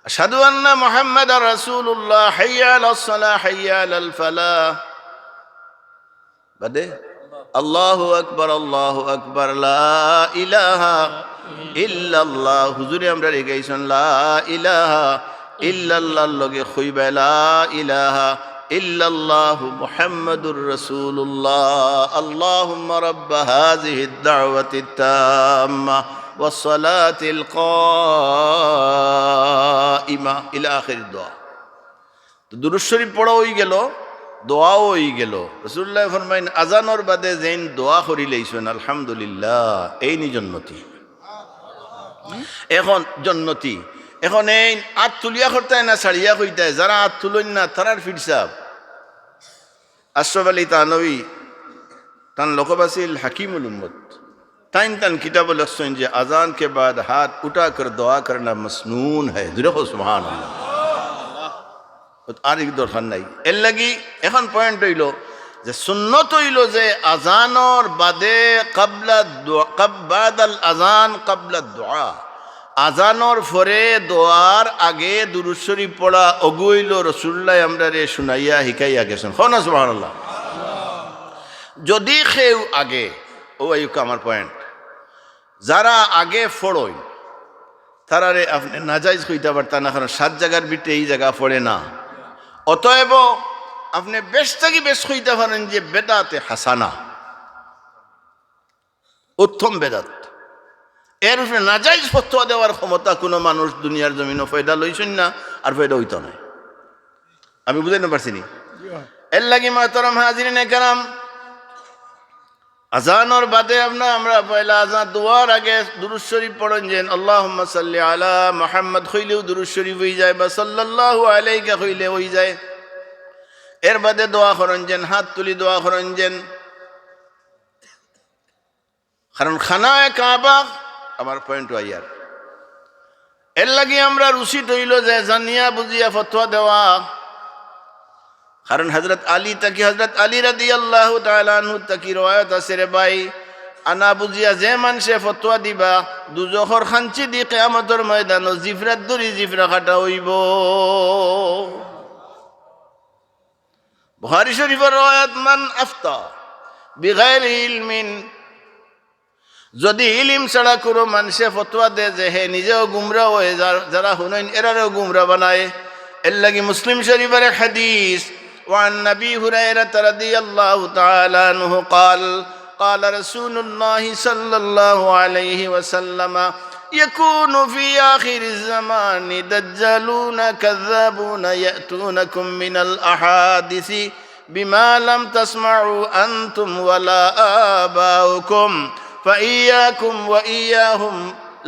আশহাদু আন্না মুহাম্মাদার রাসূলুল্লাহ হাইয়া আলাস সালাহ হাইয়া আলাল ফালাহ, বাদে আল্লাহু আকবার লা ইলাহা ইল্লাল্লাহ। হুজুরে আমরা রেগাইছেন লা ইলাহা ইল্লাল্লাহর লগে কইবা লা ইলাহা ইল্লাল্লাহু মুহাম্মাদুর রাসূলুল্লাহ। আল্লাহুম্মা রাব্ব হাযিহিদ দাওয়াতিত তাম্মা ওয়াস সালাতিল কাইমা ইলা আখিরিদ দোয়া। তো দুরূদ শরীফ পড়া হই গেল, দোয়াও হই গেল। রাসূলুল্লাহ ফরমাইন আজানোর বাদে যেন দোয়া করি লইছেন আলহামদুলিল্লাহ, এই নি জন্নতি। এখন জন্নতি, এখন এই আত তুলিয়া করতে না ছাড়িয়া কইতে, যারা আত তুলন না তারার ফিরসাব। আশরাফ আলী তানবী তান লোকবাসিল হাকিমুল উম্মত ताइन तान किताब लखसन जे अजान के बाद हाथ उठा कर दुआ करना मसनून है। दुरुस्त सुभान अल्लाह। আর এক দরকার নাই এর লাগি এখন পয়েন্ট হইল যে সুন্নত হইল যে আজানর বাদে ক্বাবলা দুআ বাদাল আজান ক্বাবলা দুআ, আজানর পরে দোয়ার আগে দুরূদ শরীফ পড়া অগুইল রাসূলুল্লাহ আমরারে শুনাইয়া হিকাইয়া গেছেন। হনা সুবহানাল্লাহ। যদি কেউ আগে ও আইকা আমার পয়েন্ট, যারা আগে ফড়ই তারারে আপনি নাজাইজ কইতে পারতেন না, কারণ 7 জায়গার বিটে এই জায়গা পড়ে না। অতএব আপনি বেশ থেকে বেশ কইতে পারেন যে বেদাতে হাসানা, উত্তম বেদাত। এর উপরে নাজাইজ ফতোয়া দেওয়ার ক্ষমতা কোনো মানুষ দুনিয়ার জমিনে ফয়দা লইছেন না, আর ফয়দা হইতো না। আমি বুঝাইতে পারছি নি? এর লাগি মাহতারাম হাজিরিনে কেরাম, আজানোর বাদে আমরা পয়লা আজান দোয়ার আগে দুরূদ শরীফ পড়েন যে আল্লাহুম্মা সাল্লি আলা মুহাম্মদ কইলেও দুরূদ শরীফ হয়ে যায়, বা সাল্লাল্লাহু আলাইহি কইলে হয়ে যায়। এর বাদে দোয়া করেন যেন হাত তুলি দোয়া করেন যেন, কারণ খানায়ে কাবা আমার পয়েন্ট আইয়ার। এর লাগি আমরা রুচি হইল যে জানিয়া বুঝিয়া ফতোয়া দেওয়া, কারণ হযরত আলী তাকি হযরত আলী রাদিয়াল্লাহু তাআলা আনহু তাকি রওয়ায়াত আছে রে ভাই, আনা বুঝিয়া যে মানুষে ফতোয়া দিবা দুজখর খাঞ্চি দি কিয়ামতের ময়দানে জিফরাত দরি জিফরা কাটা হইব। বুখারী শরীফের রওয়ায়াত মান আফতা বিগাইরি ইলমিন, যদি ইলম ছাড়া কোনো মানুষে ফতোয়া দে যে হে নিজেও গুমরাহ হয়ে, যারা শুনেন এরারও গুমরাহ বানায়। এর লাগি মুসলিম শরীফের হাদিস وعن نبي هريرة رضي الله تعالى عنه قال قال رسول الله صلى الله عليه وسلم يكون في آخر الزمان دجالون كذابون يأتونكم من الأحاديث بما لم تسمعوا أنتم ولا آباؤكم فإياكم وإياهم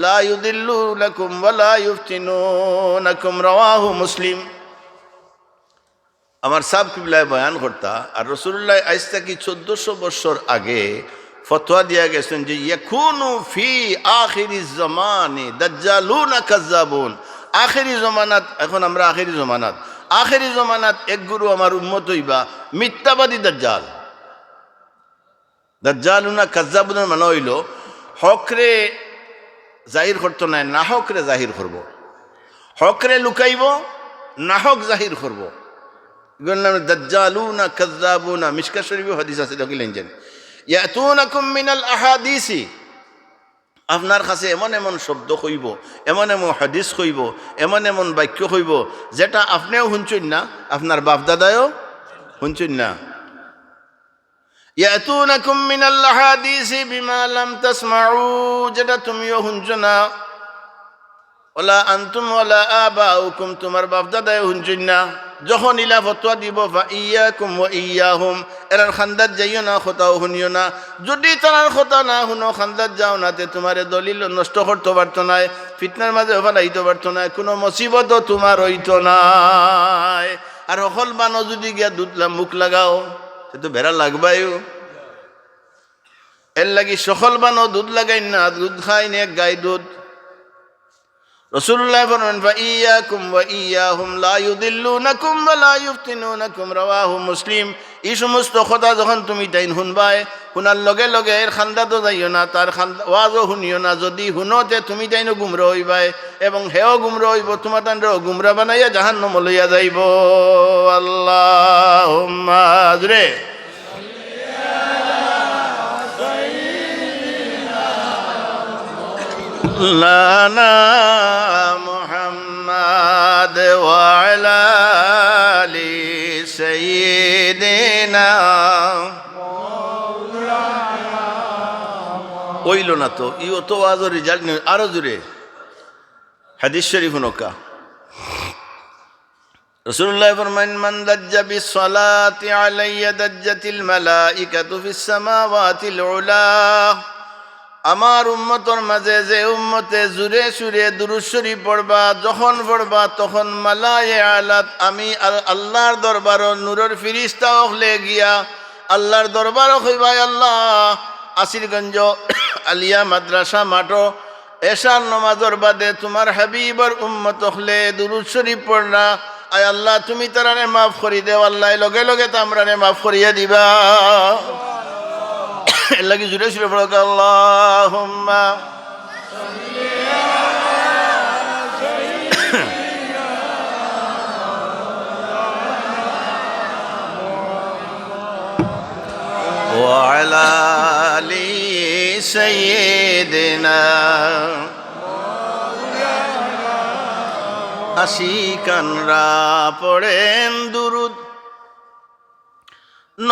লা ইউদিল্লুনাকুম ওয়া লা ইফতিনুনাকুম রাওয়াহু মুসলিম। আমার সাব কিবলায় বয়ান করতা, আর রাসূলুল্লাহ আজ থেকে 1400 বছর আগে ফতোয়া দিয়া গেছেন যে ইয়াকুনু ফি আখিরিজ জামানি দাজ্জালুনা কাজ্জাবুন। আখিরি জমানাত, এখন আমরা আখিরি জমানাত, আখিরি জমানাত এক গুরু আমার উম্মত হইবা মিথ্যাবাদী দাজ্জাল। দাজ্জালুনা কাজ্জাবুনের মানে হইল হকরে জাহির করতো না, না হকরে জাহির করব, হকরে লুকাইব, না হক জাহির করব। দাজ্জালুনা কাজ্জাবুনা, মিশকাত শরীফে হাদিস আছে, দেখিলেন যেন ইয়াতুনাকুম মিনাল আহাদিসি, আপনার কাছে এমন এমন শব্দ কইব, এমন এমন হাদিস কইব, এমন এমন বাক্য কইব যেটা আপনিও শুনছেন না, আপনার বাপ দাদাও শুনছেন না। ইয়াতুনাকুম মিনাল আহাদিসি বিমা লাম তাসমাউ, যেটা তুমিও শুনছো না, ওয়ালা আনতুম ওয়ালা আবাউকুম, তোমার বাপ দাদাও শুনছেন না। যখন ইলা ফতোয়া দিব ফা ইয়াকুম ওয়া ইয়াহুম, এরার খান্দাত যাইও না, খতাও শুনিও না। যদি তারার কথা না শুনো, খান্দাত যাও না, তে তোমারে দলিল নষ্ট করতে পারতো না, ফিতনার মাঝে ফেলাইতে পারতো না, কোনো মুসিবতও তোমার হইতো নাই। আর অকল বানো যদি গিয়া দুধ মুখ লাগাও, সে তো বেড়া লাগবাইও। এর লাগি সকল বানো দুধ লাগাই না, দুধ খাই নে গাই দুধ। রাসূলুল্লাহ ফরমান ফা ইয়াকুম ওয়া ইয়াহুম লা ইউদিল্লুনাকুম ওয়া লা ইফতিনুনাকুম রাওয়াহু মুসলিম। এই সমস্ত কথা যখন তুমি তাইন শুনবাই, শুনার লগে লগে এর খান্দাতো যাইও না, তার ওয়াজও শুনিও না। যদি শুনোতে তুমি তাইনও গুমরা হইবাই এবং হেও গুমরা হইব, তোমার তানরেও গুমরা বানাইয়া জাহান্নাম লইয়া যাইব। আল্লাহুম্মা জুরে লানা মুহাম্মাদ ওয়া আলা আলি সাইয়্যিদিনা। কইল না তো ই তো আজর রিজাল্ট নেই, আরো জোরে হাদিস শরীফ নকা। রাসূলুল্লাহ ফরমান মান দাজ্জা বিস সালাতি আলাইয়া দাজ্জাতিল মালাইকাতু ফিস সামাওয়াতিল উলা। আমার উম্মতর মাঝে যে উম্মতে জুরে সুরে দুরূদ শরীফ পড়বা, যখন পড়বা তখন মালায়ে-আলাত, আমি আল্লাহর দরবার নূরের ফিরিস্তা হলে গিয়া আল্লাহর দরবার কইবা, আল্লাহ আসিরগঞ্জ আলিয়া মাদ্রাসা মাঠো এশার নমাজর বাদে তোমার হাবিবর উম্মত হলে দুরূদ শরীফ পড়লা, আয় আল্লাহ তুমি তারারে মাফ করি দেও। আল্লাহ লগে লগে তামরারে মাফ করিয়া দিবা। লাগি জুড়ে সুরে পড়ো আল্লাহুম্মা ওয়া আলা আলি সাইয়্যিদিনা। আশিকানরা পড়েন দুরূদ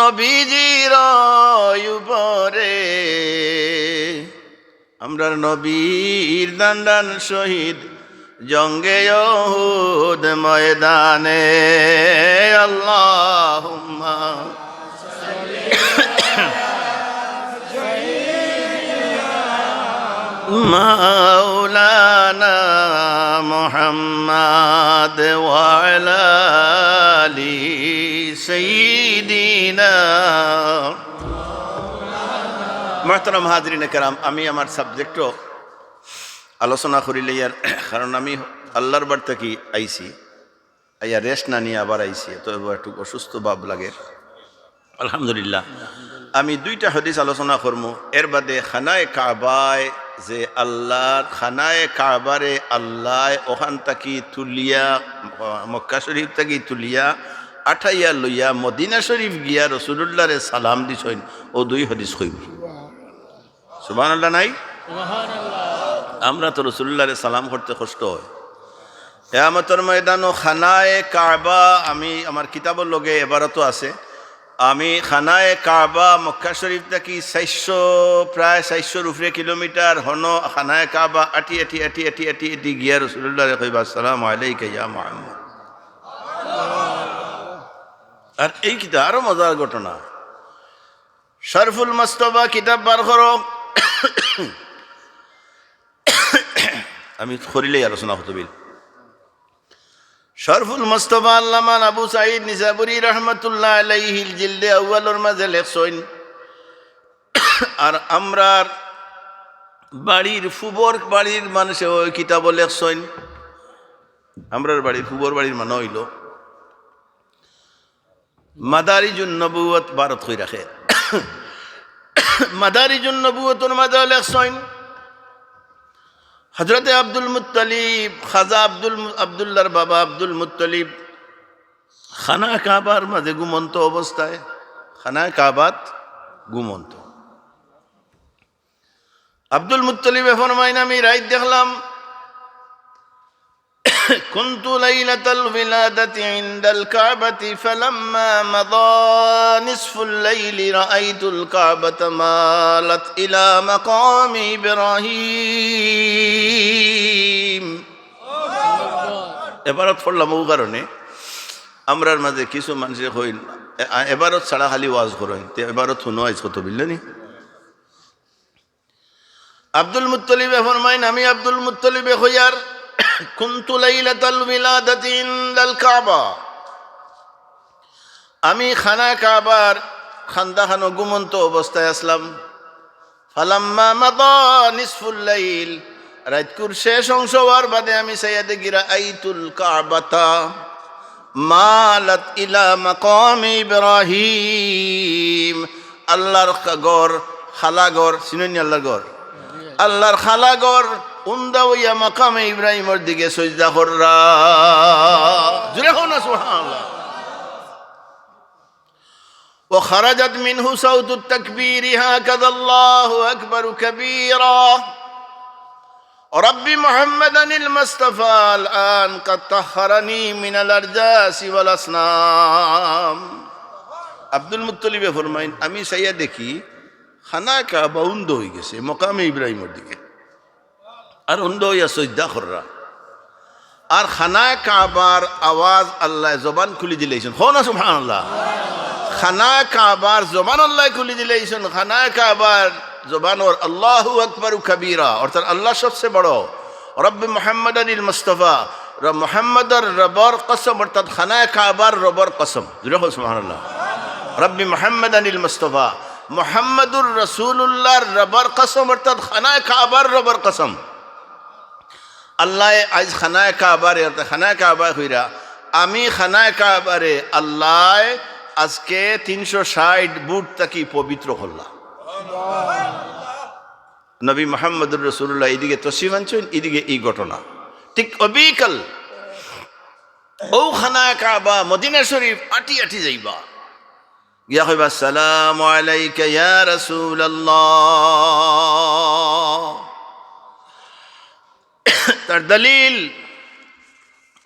নবীজির উপরে, আমরার নবীর দান্ডান শহীদ জঙ্গে উহুদ ময়দানে। আল্লাহুম্মা মাওলানা মুহাম্মাদ ওয়া আলা আলি সাইয়্যিদিনা। মুহতারাম হাজরিন কেরাম, আমি আমার সাবজেক্টও আলোচনা করিলে ইয়ার, কারণ আমি আল্লাহর বার থেকে আইছি, আইয়া রেস্ট না নিয়ে আবার আইছি, তো একটু অসুস্থ ভাব লাগে। আলহামদুলিল্লাহ আমি দুইটা হাদিস আলোচনা করবো। এর বাদে খানায় কাবায় যে আল্লাহর খানায় কাবারে আল্লাহ ওখান থাকি তুলিয়া, মক্কা শরীফ থাকি তুলিয়া আঠাইয়া লইয়া মদিনা শরীফ গিয়া রাসূলুল্লাহরে সালাম দিছেন, ও দুই হাদিস কইব। সুবহানাল্লাহ নাই? আমরা তো রাসূলুল্লাহরে সালাম করতে কষ্ট হয়। কিয়ামতের ময়দানও খানায় কাবা, আমি আমার কিতাবের লগে এবারতো আছে, আমি খানায় কাবা মক্কা শরীফ থাকি 400 প্রায় 400 উপরে কিলোমিটার হন খানায় কাবা আটি আটি আটি আটি আটি আটি গিয়া রাসূলুল্লাহরে কইবা আসসালামু আলাইকা ইয়া মুহাম্মদ। আর এই কিতাব আরো মজার ঘটনা, শরফুল মুস্তাফা কিতাব বার করো, আমি করিলেই আলোচনা হতো বিল। শরফুল মুস্তাফা আল্লামা আবু সাঈদ নিজাবুরি রহমতুল্লাহ আলাইহিল জিলদে আউয়ালর মাঝে লেখছেন, আর আমরার বাড়ির ফুবর বাড়ির মানুষে ওই কিতাব লেখছেন। আমরার বাড়ির ফুবর বাড়ির মানে হইল মাদারিজুন নবুয়ত ভারত হয়ে রাখে। মাদারিজুন নবুয়তর মাঝে লেখছেন হজরতে আব্দুল মুত্তালিব, খাজা আব্দুল্লাহর বাবা আব্দুল মুত্তালিব খানা কাবার মাঝে ঘুমন্ত অবস্থায়, খানা কাবাত ঘুমন্ত। আব্দুল মুত্তালিবে ফরমাইন, আমি রাত দেখলাম কুনতু লাইলাতাল বিলাদাতি ইনদাল কাবাতি ফালাম্মা মাদা নিসফুল লাইলি রাআইতুল কাবাতা মালাত ইলা মাকামি ইব্রাহিম। এবারত পড়লাম ও কারণে আমরার মাঝে কিছু মানুষে হইল এবারত ছাড়া খালি ওয়াজ করেন, এবারত শুনো আইস কত বিলনি। আব্দুল মুত্তালিবে ফরমাইন, আমি আব্দুল মুত্তালিবে হইয়ার কুনতু লাইলাতাল বিলাদাতি ইনদাল কাবা, আমি খানা কাবার খান্দাখানো ঘুমন্ত অবস্থায় আসলাম। ফালাম্মা মাদা নিসফুল লাইল, রাতকুর শেষ অংশ হওয়ার বাদে আমি সাইয়াদে গিরা আইতুল কাবাতা মালাত ইলা মাকামি ইব্রাহিম। আল্লাহর গর, খালাগর, চিনেন আল্লাহর গর, আল্লাহর খালাগর উন্দা হইয়া মাকামে ইব্রাহিমের দিকে সজদা কররা। জুড়ে হও না সুবহানাল্লাহ। ওয়া খারাজাত মিনহু সাউতুত তাকবীরি হাকাযা আল্লাহু আকবার কাবীরা রব্বি মুহাম্মাদানিল মুস্তাফা আল-আন কাদ তাহহারানি মিনাল আরজাসি ওয়াল আসনাম। আব্দুল মুত্তালিবে ফরমাইন, আমি সাইয়া দেখি খানা কাবা উন্দ হয়ে গেছে মকামে ইব্রাহিমের দিকে, আর উন্দ হইয়া সজদা কররা। আর খানা কাবার আওয়াজ আল্লাহ জবান খুলি দিলেছেন, হো না সুবহানাল্লাহ। খানা কাবার জবান আল্লাহ খুলি দিলেছেন, খানা কাবার জবান ওর আল্লাহু আকবার কাবীরা, অর্থাৎ আল্লাহ সবচেয়ে বড়। রব্বি মুহাম্মাদানিল মুস্তাফা, মুহাম্মাদার রবর কসম, অর্থাৎ খানা কাবার রবর কসম। সুবহানাল্লাহ। রব্বি মুহাম্মাদানিল মুস্তাফা, মুহাম্মাদুর রাসূলুল্লাহর রবর কসম, অর্থাৎ খানায় কাবার রবর কসম। আল্লাহ আজ খানায় কাবারে, অর্থাৎ খানায় কাবা হইরা আমি খানায় কাবারে আল্লাহ আজকে 360 বুট তাকি পবিত্র করলাম। নবী মুহাম্মদুর রাসূলুল্লাহ এদিকে তশরিফ আনছেন, এদিকে এই ঘটনা। ঠিক অবিকাল ও খানায় কাবা মদিনা শরীফ আটি আটি যাইবা, ইয়া কইবা আসসালামু আলাইকা ইয়া রাসূলুল্লাহ। তার দলিল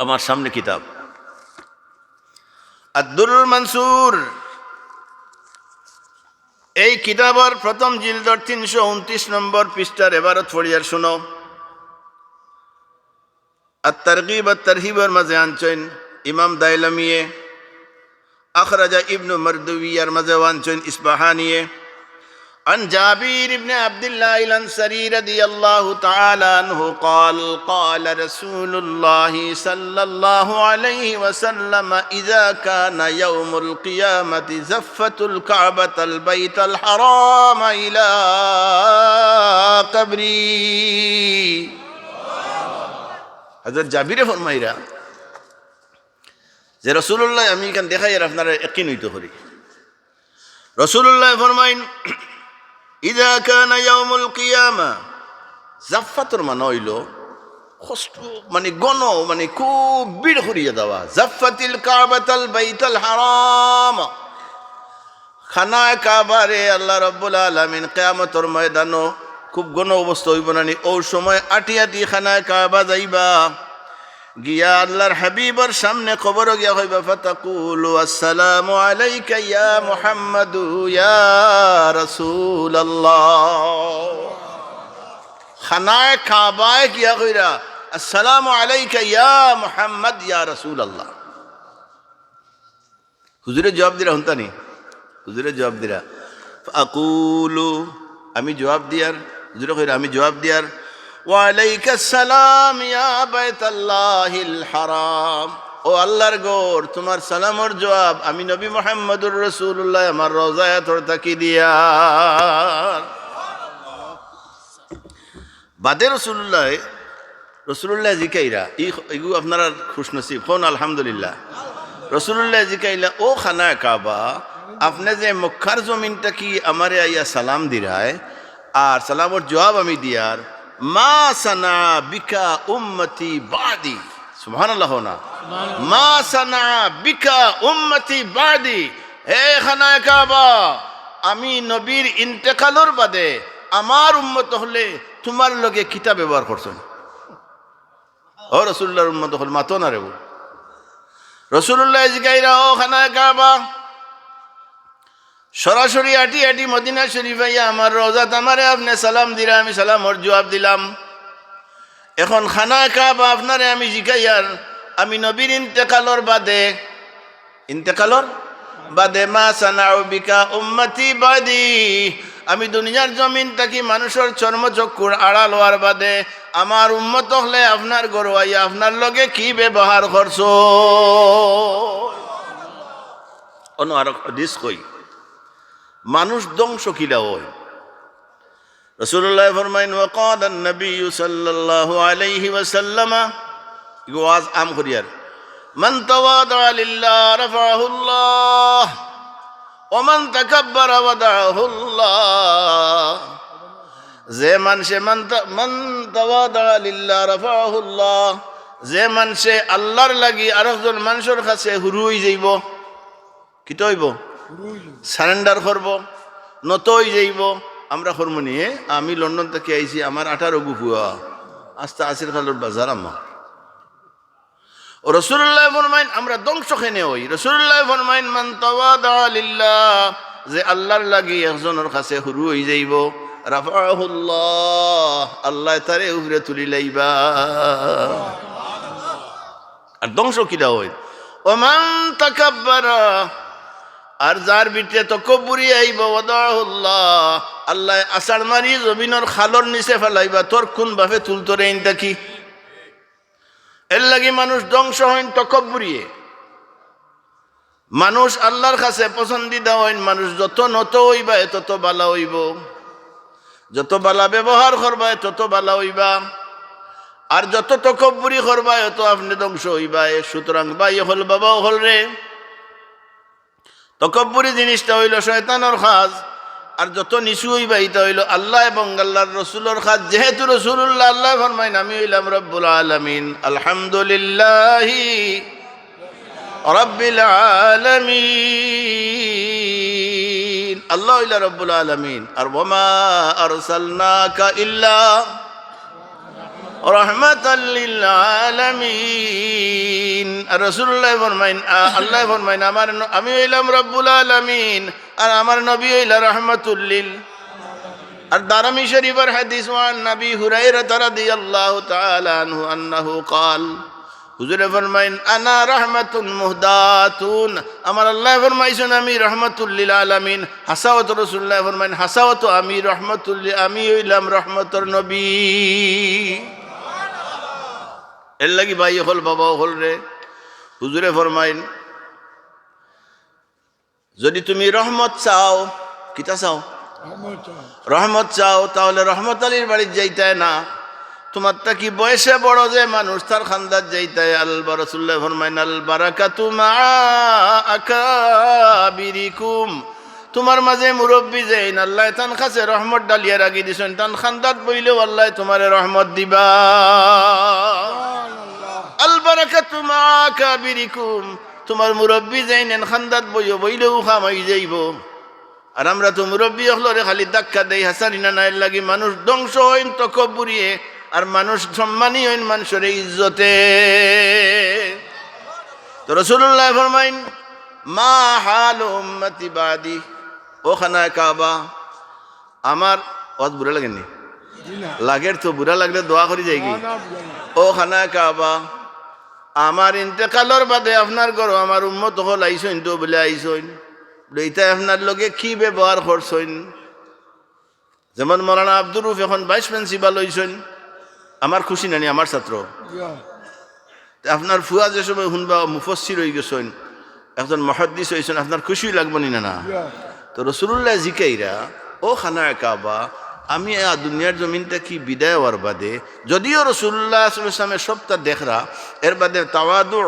আমার সামনে কিতাব আদ-দুররুল মানসুর, এই কিতাবের প্রথম জিলদর 329 নম্বর পৃষ্ঠার এবারত পড়িয়ার শুনো। আত-তারগীব আত-তারহিবের মাঝে আনছেন ইমাম দাইলামিয়ে, আখরাজা ইবনু মারদুবিয়ার মাঝে আনছেন ইসবাহানিয়ে। عن جابر بن عبد الله الأنصاري رضي الله تعالى عنه قال قال رسول الله صلى الله عليه وسلم إذا كان يوم القيامة زفت الكعبة البيت الحرام إلى قبري। حضرت জাবির ফরমাইরা যে রাসূলুল্লাহ, আমি এখান দেখাই আর আপনারা ইয়াকিন হইতে করি। রাসূলুল্লাহ ফরমাইন, ইযা কানা ইয়াউমুল কিয়ামা, জাফফাতুর মানে হইল কষ্ট, মানে গণ, মানে খুব ভিড় করিয়া দেওয়া। জাফফাতিল কাবাতাল বাইতাল হারাম, খানায় কাবারে আল্লাহ রাব্বুল আলামিন কিয়ামতের ময়দানও খুব গণ অবস্থা হইব না, ও সময় আটি আটি খানায় কাবা যাইবা, গিয়া আল্লাহর হাবিবর সামনে কবর গিয়া হইবা, ফাতাকুলু আসসালামু আলাইকা ইয়া মুহাম্মাদু ইয়া রাসূলুল্লাহ। খানায় কাবায় গিয়া কইরা আসসালামু আলাইকা ইয়া মুহাম্মদ ইয়া রাসূলুল্লাহ। হুজুরে জবাব দিরা, হুনতানি হুজুরে জবাব দিরা, ফাকুলু আমি জবাব দিয়ার, হুজুরে কইরা আমি জবাব দিয়ার, ওয়ালাইকাস সালাম ইয়া বাইতাল্লাহিল হারাম। ও আল্লাহর ঘর, তোমার সালামর জবাব আমি নবী মুহাম্মদুর রাসূলুল্লাহ আমার রওজায় তোর তাকি দিয়া বাদে রসুল্লাহ জিকাইরা ইগু আপনারা খুশনসিব কোন আলহামদুলিল্লাহ। রসুল্লাহ জিকাইলা ও খানা কাবা, আপনি যে মক্কার জমিনটা কি আমারে আইয়া সালাম দিরায় আর সালামর জবাব আমি দিয়ার, মা সানা বিকা উম্মতি বাদি, সুবহানাল্লাহ না, মা সানা বিকা উম্মতি বাদি। হে খানা কাবা, আমি নবীর ইন্তেকালর বাদে আমার উম্মত হলে তোমার লগে কিতাব ব্যবহার করছেন। ও রসুল্লাহর উম্মত হল মাতো না রে রসুল্লাহ জিগাইরা ও খানা কাবা, সরাসরি আটি আটি মদিনা শরীফ আইয়া আমার রওজাত আমারে আপনি সালাম দিরা, আমি সালামর জবাব দিলাম। এখন খানা কাবা আপনারে আমি জিগাইয়ার, আমি নবীর ইন্তেকালর বাদে মা সানাউ বিকা উম্মতি বাদি, আমি দুনিয়ার জমিন থাকি মানুষের চর্মচক্ষুর আড়াল হওয়ার বাদে আমার উম্মত হলে আপনার গরু আইয়া আপনার লগে কি ব্যবহার করছো। অন্য আরো হাদিস কই মানুষ ধ্বংস কিলা হয়। রাসূলুল্লাহ ফরমাইন ওয়াকালা নবী সাল্লাল্লাহু আলাইহি ওয়াসাল্লাম, ওয়াজ আম করিয়ার, মান তাওয়াদা লিল্লাহ রাফাহুল্লাহ ওয়া মান তাকাব্বারা ওয়াদাহুল্লাহ। যে মানুষে মান তাওয়াদা লিল্লাহ রাফাহুল্লাহ, যে মানুষে আল্লাহর লাগি আরেকজন মানুষের কাছে হুরু হই যাইব, কি তো হইব, সারেন্ডার করব, নত হই যাইব। আমরা করবো নিয়ে, আমি লন্ডন থেকে আইছি, আমার 18 গুফুয়া আস্তে আসির খালোর বাজার আমার। ও রাসূলুল্লাহ ফরমাইন আমরা ধ্বংস খেনে হই। রাসূলুল্লাহ ফরমাইন মান তাওয়াদা লিল্লাহ, যে আল্লাহর লাগি একজনের কাছে হুরু হই যাইব, রাফাহুল্লাহ, আল্লাহ তারে উপরে তুলি লাইবা। আর ধ্বংস কিলা হই, ওমান তাকাব্বারা, আর যার ভিতরে তকব্বুরি আইব, ওয়াদাহুল্লাহ, আল্লাহ আষাঢ় মারি জমিনের খালর নিচে ফেলাইবা, তোর কোন বাপে তুলতরে ইনটা কি। এর লাগি মানুষ ধ্বংস হইন তকব্বুরিয়ে। মানুষ আল্লাহর কাছে পছন্দিদা হইন, মানুষ যত নত হইবা তত বালা হইব, যত বালা ব্যবহার করবা তত বালা হইবা, আর যত তকব্বুরি করবা তত আপনি ধ্বংস হইবা। সুতরাং ভাই হল বাবাও হল রে, তকব্বুরি জিনিসটা হইল শয়তানের কাজ, আর যত নিচু হইবা এটা হইল আল্লাহ এবং আল্লাহর রসুলের কাজ। যেহেতু রসুল্লাহ আল্লাহ ফরমাইন আমি হইলাম রব্বুল আলামিন, আলহামদুলিল্লাহি রাব্বিল আলামিন, আল্লাহ হইলা রব্বুল আলামিন। আর ওয়ামা আরসালনাকা ইল্লা রাহমাতাল লিল আলামিন। আর রাসূলুল্লাহ ফরমাইন আল্লাহ ফরমাইন আমি হইলাম রব্বুল আলামিন আর আমার নবী হইলা রাহমাতুল লিল। আর দারামি শরীফের হাদিস ওয়ান নবী হুরায়রা রাদিয়াল্লাহু তাআলা আনহু আন্নাহু قال, হুজুরে ফরমাইন আনা রাহমাতুন মুহদাতুন, আমার আল্লাহ ফরমাইছেন আমি রাহমাতুল লিল আলামিন। হাসাওয়াত রাসূলুল্লাহ ফরমাইন হাসাওয়াত আমি রাহমাতুল লিল, আমি হইলাম রহমতের নবী। এর লাগি ভাই হল বাবাও হল রে। হুজুরে ফরমাইন যদি তুমি রহমত চাও, কিতা চাও, রহমত চাও, তাহলে রহমত আলীর বাড়ির যাইতে না, তোমার তা কি বয়সে বড় যে মানুষ তার খান্দার যাইতে। আল্লাহ রাসূলুল্লাহ ফরমাইন আল বারাকাতু মা আকাবিরিকুম, তোমার মাঝে মুরব্বী যেইন আল্লাহ তান কাছে রহমত ডালিয়া রাখি দিছেন, তান খান্দাত বইলেও আল্লাহ তোমারে রহমত দিবা। আল বারাকাতু মা আকাবিরিকুম, তোমার মুরব্বী যেইন খান্দাত বইলেও খামাই যাইব। আর আমরা তো মুরব্বী হলরে খালি ধাক্কা দেই, হাসানিনা নাইর লাগি মানুষ ধ্বংস হইন তকব্বুরিয়ে, আর মানুষ সম্মানী হইন মানুষের ইজ্জতে। তো রাসূলুল্লাহ ফরমাইন মা হালু উম্মতি বাদি, ও খানা কাবা, আমার ওয়াজ বুড়া লাগেনি, লাগের তো বুড়া লাগলে দোয়া করি যায়গি। ও খানা কাবা, আমার ইন্তেকালর বাদে আপনার ঘর আমার উম্মত হল আইসইন, তো বলে আইসইন, এইটা আপনার লগে কি ব্যবহার করছেন। যেমন মৌলানা আব্দুর রউফ এখন ভাইস প্রিন্সিপাল হইছেন, আমার খুশি নানি আমার ছাত্র আপনার ফুয়া যে সময় শুনবা মুফাসসির হয়ে গেছেন একজন মুহাদ্দিস হয়েছেন আপনার খুশি লাগবে না না তো রাসূলুল্লাহ জিকাইরা ও খানায়ে কাবা আমি দুনিয়ার জমিনটা কি বিদায় হওয়ার বাদে যদিও রাসূলুল্লাহ সাল্লাল্লাহু আলাইহি ওয়াসাল্লামের সবটা দেখরা এর বাদে তাওয়াদু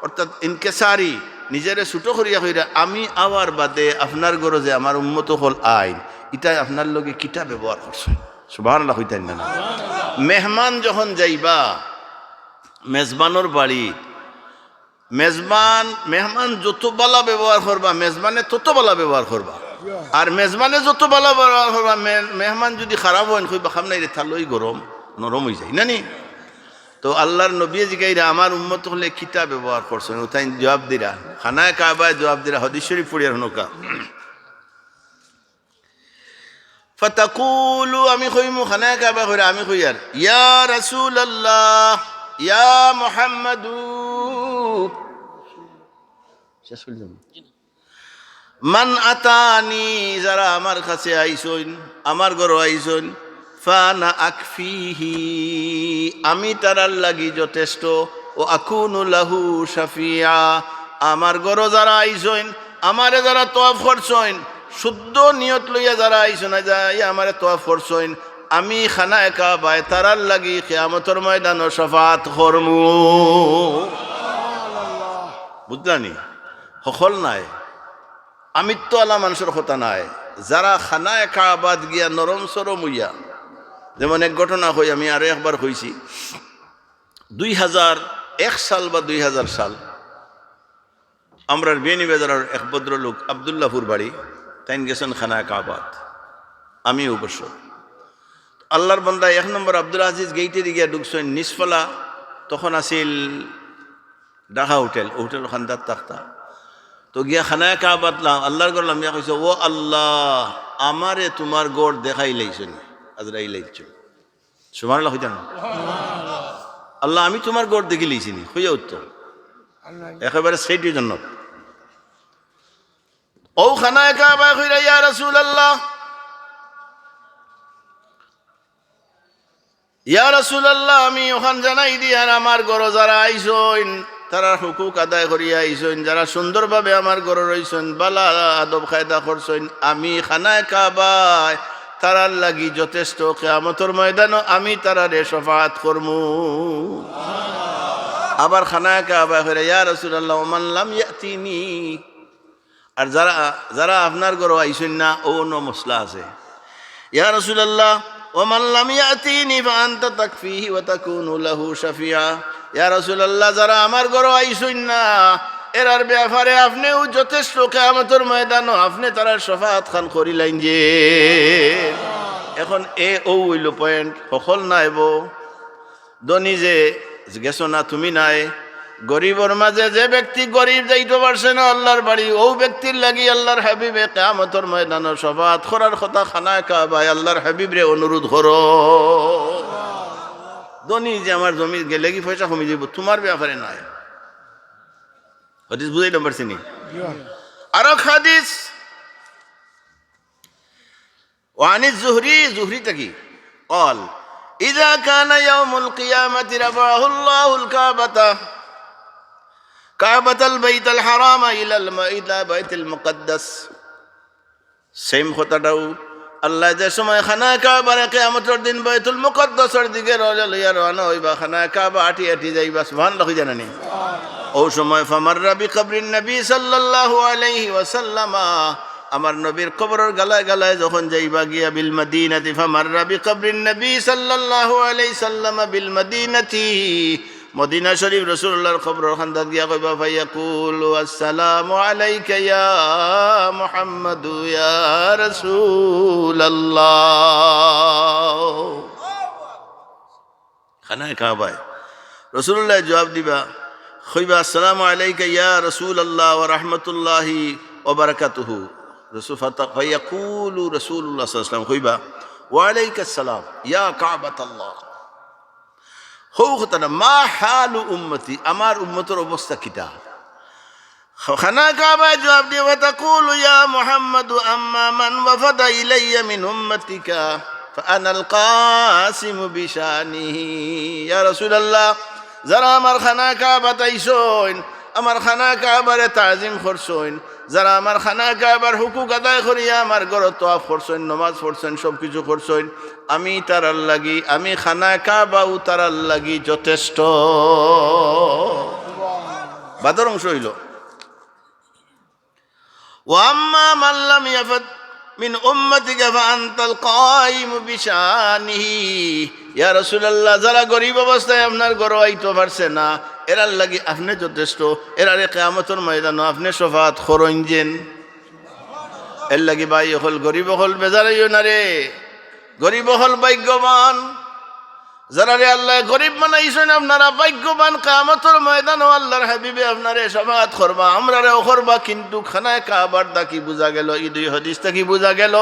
অর্থাৎ ইনকিসারি নিজেরে ছোট করিয়া কইরা আমি আওয়ার বাদে আপনার ঘরে যে আমার উম্মত হল আইন এটা আপনার লগে কিতা ব্যবহার করছে সুবহানাল্লাহ হইতেন না মেহমান যখন যাইবা মেজবানোর বাড়ি মেহমান যত বালা ব্যবহার করবা মেজবানে তত বালা ব্যবহার করবা আর মেজবানে যত বালা ব্যবহার করবা মেহমান যদি খারাপ হয় কইবা খাম নাই রে থালই গরম নরম হয়ে যায় নানি তো আল্লাহর নবী জিগাইরা আমার উম্মত হলে কিতা ব্যবহার করছেন তাই জবাব দিরা খানায়ে কাবায় জবাব দিরা হাদিস শরীফ পড়িয়ার হনকা ফাতাকুলু আমি কইমু খানায়ে কাবা কইরা আমি কইয়ার ইয়া রাসূলুল্লাহ ইয়া মুহাম্মাদু শেষ হইল মান আতানি যারা আমার কাছে আইসইন আমার ঘরে আইসইন ফানা আকফিহি আমি তারার লাগি যথেষ্ট ও আকুনু লাহু শাফিয়া আমার ঘরে যারা আইসইন আমারে যারা তওয়াফ করছইন শুদ্ধ নিয়ত লইয়া যারা আইসইন যায় আমারে তওয়াফ করছইন আমি খানায়ে কাবায় তারার লাগি কিয়ামতের ময়দানে শাফাআত করমু বুঝলানি সকল নাই আমিত্ব আলা মানুষের কথা নাই যারা খানায়ে কাবাত গিয়া নরম সরম হইয়া যেমন এক ঘটনা হই আমি আরো একবার হইছি 2001 সাল বা 2000 সাল আমরা বেনিবাজারের এক ভদ্রলোক আব্দুল্লাহপুর বাড়ি তাইন গেছেন খানায়ে কাবাত আমি অবশ্য আল্লাহর বান্দা 1 নম্বর আব্দুল আজিজ গেইটে গিয়া ঢুকছেন নিসফলা তখন আসিল ঢাকা হোটেল খান্দার তাখতা তো গিয়া খানায়ে কাবাত আল্লাহর গড় লামিয়া কইছে ও আল্লাহ আমারে তোমার গড় দেখাই লাইছেন আজরাইল লাইছেন সুবহানাল্লাহ হইতাম আল্লাহ আমি তোমার গড় দেখি লাইছিনি হইয়া উত্তর একেবারে সেইটির জন্য ও খানায়ে কাবা কইরা ইয়া রাসূলুল্লাহ ইয়া রাসূলুল্লাহ আমি ওখান জানাই দি আর আমার গড় যারা আইসইন তারা হুকুক আদায় করিয়া আইসইন যারা সুন্দরভাবে আমার ঘরে রইছেন বালা আদব কায়দা করছেন আমি খানায়ে কাবায় তারার লাগি যথেষ্ট কিয়ামতের ময়দানে আমি তারারে শাফাআত করমু আবার খানায়ে কাবায় কইরা ইয়া রাসূলুল্লাহ মান লাম ইয়াতিনি আর যারা আপনার ঘরে আইসইন না ও নো মসলা আছে ইয়া রাসূলুল্লাহ ওমান লাম ইয়াতিনি ফাআনতা তাকফিহি ওয়া তাকুনু লাহু শাফিয়া ইয়া রাসূলুল্লাহ যারা আমার ঘরে আইসইন না এরার ব্যাপারে আপনিও যথেষ্ট কিয়ামতের ময়দানে আপনি তারা শাফাআত খান করিলেন যে এখন ও হইল পয়েন্ট সকল নাইব ধনী যে গেছো না তুমি নাই গরিবর মাঝে যে ব্যক্তি গরিব যাইতে পারছে না আল্লাহর বাড়ি ও ব্যক্তির লাগি আল্লাহর হাবিবে কিয়ামতের ময়দানে শাফাআত করার কথা খানায়ে কাবায় আল্লাহর হাবিবরে অনুরোধ করো ধনী যে আমার জমি গেলে কি পয়সা কমে যাব তোমার ব্যাপারে নাই হাদিস বুঝাইলাম পারছিনি আর হাদিস ওয়ানি জুহরি তাকি قال اذا كان يوم القيامه رفعه الله كعبة البيت الحرام الى البيت المقدس সেম কথাটাও আল্লাহ যে সময় খানায়ে কাবার কিয়ামতের দিন বাইতুল মুকদ্দাসের দিকে লইয়া রওনা হইবা খানায়ে কাবা আটি যাইবা সুবহানাল্লাহ জানেনি ও সময় ফামাররা বিকবরিন নবী সাল্লাল্লাহু আলাইহি ওয়াসাল্লাম আমার নবীর কবরের গালায় গালায় যখন যাইবা গিয়া বিল মদিনাতি ফামাররা বিকবরিন নবী সাল্লাল্লাহু আলাইহি সাল্লাম বিল মদিনাতি মদিনা শরীফ রাসূলুল্লাহর কবরের খান্দাত গিয়া কইবা ফায়াকুলু আসসালামু আলাইকা ইয়া মুহাম্মাদু ইয়া রাসূলুল্লাহ খানায়ে কাবায় রাসূলুল্লাহ জবাব দিবা কইবা আসসালামু আলাইকা ইয়া রাসূলুল্লাহ ওয়া রাহমাতুল্লাহি ওয়া বারাকাতুহু রাসূল ফায়াকুলু রাসূলুল্লাহ সাল্লাল্লাহু আলাইহি ওয়াসাল্লাম কইবা ওয়া আলাইকাস সালাম ইয়া কাবাতাল্লাহ হৌখতানা মা হালু উম্মতি আমার উম্মতের অবস্থা কিটা খানায়ে কাবায় জবাব দিয়ে তাকুলু ইয়া মুহাম্মাদু আম্মা মান ওয়াফাদা ইলাইয়া মিন উম্মাতিকা فأنا القاسم بشانه يا رسول الله যারা আমার খানা কাবা তাইছইন আমার খানা কাবারে তাজিম করছইন যারা আমার খানা কাবার হুকুক আদায় করিয়া আমার ঘর তওয়াফ করছইন নামাজ পড়ছইন সব কিছু করছইন আমি তারার লাগি আমি খানা কাবাও তারার লাগি যথেষ্ট বাদর অংশ হইল ওয়াম্মা মান লাম ইয়াফাত মিন উম্মতিকা ফাআনতাল কায়িম বিশানিহি ইয়া রাসূলুল্লাহ যারা গরীব অবস্থায় আপনার ঘর আইতে পারছে না এরার লাগি আপনি যথেষ্ট এরারে কিয়ামতের ময়দানে আপনি শাফাআত করইনজেন এর লাগি ভাই হল গরীব হল বেজারাইও না রে গরীব হল ভাগ্যবান যারা রে আল্লাহ গরিব বানাইছেন আপনারা ভাগ্যবান কিয়ামতের ময়দানে আল্লাহর হাবিবে আপনারে শাফাআত করবা আমরারেও করবা কিন্তু খানায় কাবার দা কি বুঝা গেল এই দুই হাদিসটা কি বুঝা গেল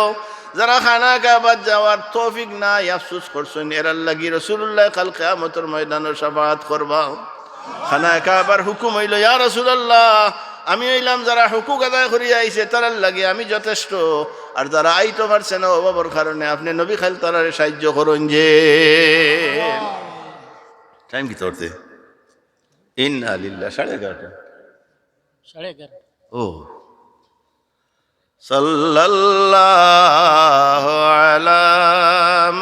যারা খানা কাবার যাওয়ার তৌফিক নাই আফসোস করছেন এরার লাগি রাসূলুল্লাহ কাল কিয়ামতের ময়দানে শাফাআত করবা খানা কাবার হুকুম হইল ইয়া রাসূলুল্লাহ আমি হইলাম যারা হুকুক আদায় করিয়া আইছে তারার লাগে আমি যথেষ্ট আর যারা আইতে পারছে না অভাবের কারণে আপনি নবী খাল তারারে সাহায্য করুন যে টাইম কি তোরতে ইন্না লিল্লাহ 11:30 ও সাল্লাল্লাহু আলা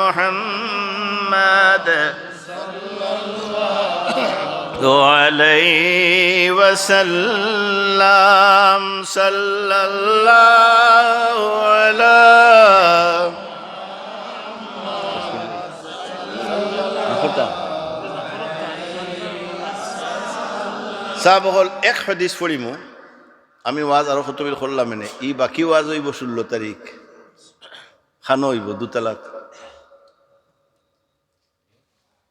মুহাম্মাদ عليه وسلم صلى الله على সাবগল এক হাদিস পড়িমু আমি ওয়াজ আর খুতবিল করলাম না ই বাকি ওয়াজ হইব 16 তারিখ খানো হইব 2 তালাক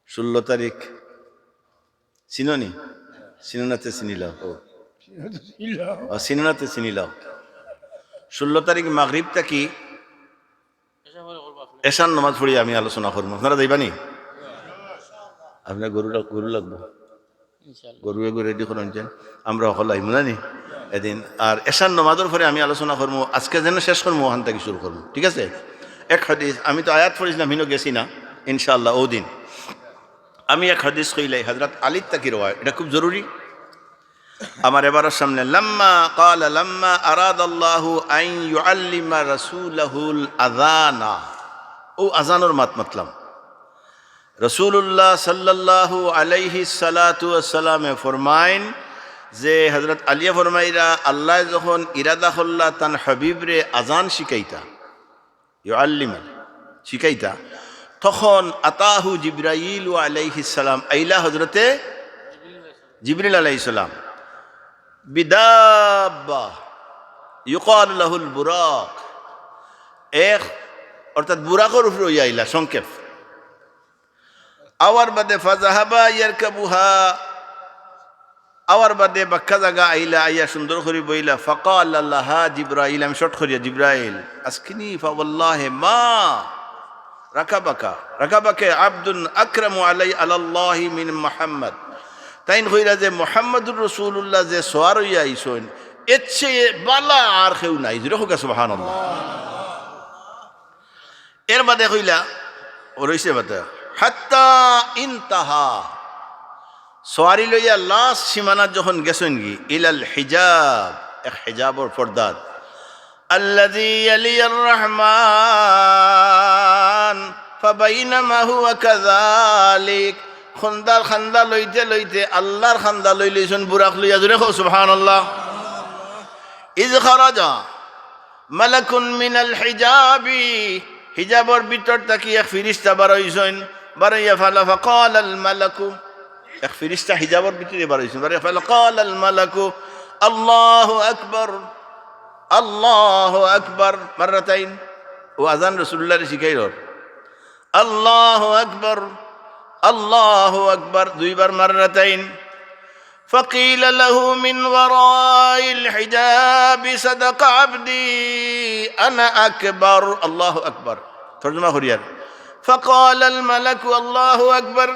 16 তারিখ চিননি চিননাতে চিনিলাও ও চিননাতে চিনিলাও 16 তারিখ মাগরিব থাকি এশান নামাজ পড়ি আমি আলোচনা করবো আপনারা যাইবানি আপনার গরু লাগবো গরুয়ে গরু রেডি করেন আমরা সকল আইব নানি এদিন আর এশান নামাজের পরে আমি আলোচনা করবো আজকে যেন শেষ করবো ওখান থেকে শুরু করবো ঠিক আছে এক হাদিস আমি তো আয়াত পড়িছিলাম হিনো গেছি না ইনশাআল্লাহ ও দিন আমি এক হাদিস কইলাই হযরত আলী তাকি রওয়ায়াত এটা খুব জরুরি আমার এবারের সামনে লাম্মা আরাদাল্লাহু আন ইউআল্লিমা রাসূলাহুল আযানা ও আযানের মাতলাম রাসূলুল্লাহ সাল্লাল্লাহু আলাইহি সাল্লাতু ওয়াসসালামে ফরমাইন যে হযরত আলী ফরমাইরা আল্লাহ যখন ইরাদা করলা তান হাবিবরে আযান শিখাইতা ইউআল্লিমা শিখাইতা তখন আতাহু জিবরাইল আলাইহিস সালাম আইলা হযরতে জিবরিল আলাইহিস সালাম বিদাব্বা ইউকাল লাহুল বুরাক এক অর্থাৎ বুরাকের উপরে আইলা সংক্ষেপ আওয়ার বাদে ফাজাহাবা ইয়ারকাবুহা আওয়ার বাদে বাক্কা জায়গা আইলা আইয়া সুন্দর করে বইলা ফাকাল লাহা জিবরাইল আমি শর্ট করিয়া জিবরাইল আসকিনি ফাওয়াল্লাহি মা রাকাবাকে আব্দুন আকরামু আলাল্লাহি মিন মুহাম্মদ তাইন কইরা যে মুহাম্মদুর রাসূলুল্লাহ যে সওয়ার হইয়া আইছেন এর চেয়ে বালা আর কেউ নাই জোরে হোক সুবহানাল্লাহ এর বাদে কইলা ওরইছে বাদে হাত্তা ইনতাহা সওয়ারি লইয়া লাস্ট সীমানা যখন গেছেন কি ইলাল হিজাব এক হিজাবর পর্দা الذي يلي الرحمن فبينما هو كذلك خندا লইতে আল্লাহর খান্দা লইলেছেন বুরাক লইয়া জোরে কও সুবহানাল্লাহ ইয খারাজা মালাকুন মিনাল হিজাবি হিজাবর ভিতর থেকে এক ফেরেশতা বার হইছেন বারাইয়া ফালা ফাকাল আল মালাকু এক ফেরেশতা হিজাবর ভিতরে বার হইছেন বারাইয়া ফালা কাল আল মালাকু আল্লাহু আকবার الله أكبر مرتين وأذان رسول الله شكاير الله أكبر دويبر مرتين فقيل له من وراء الحجاب صدق عبدي أنا أكبر الله أكبر ترجمة خريار فقال الملك الله أكبر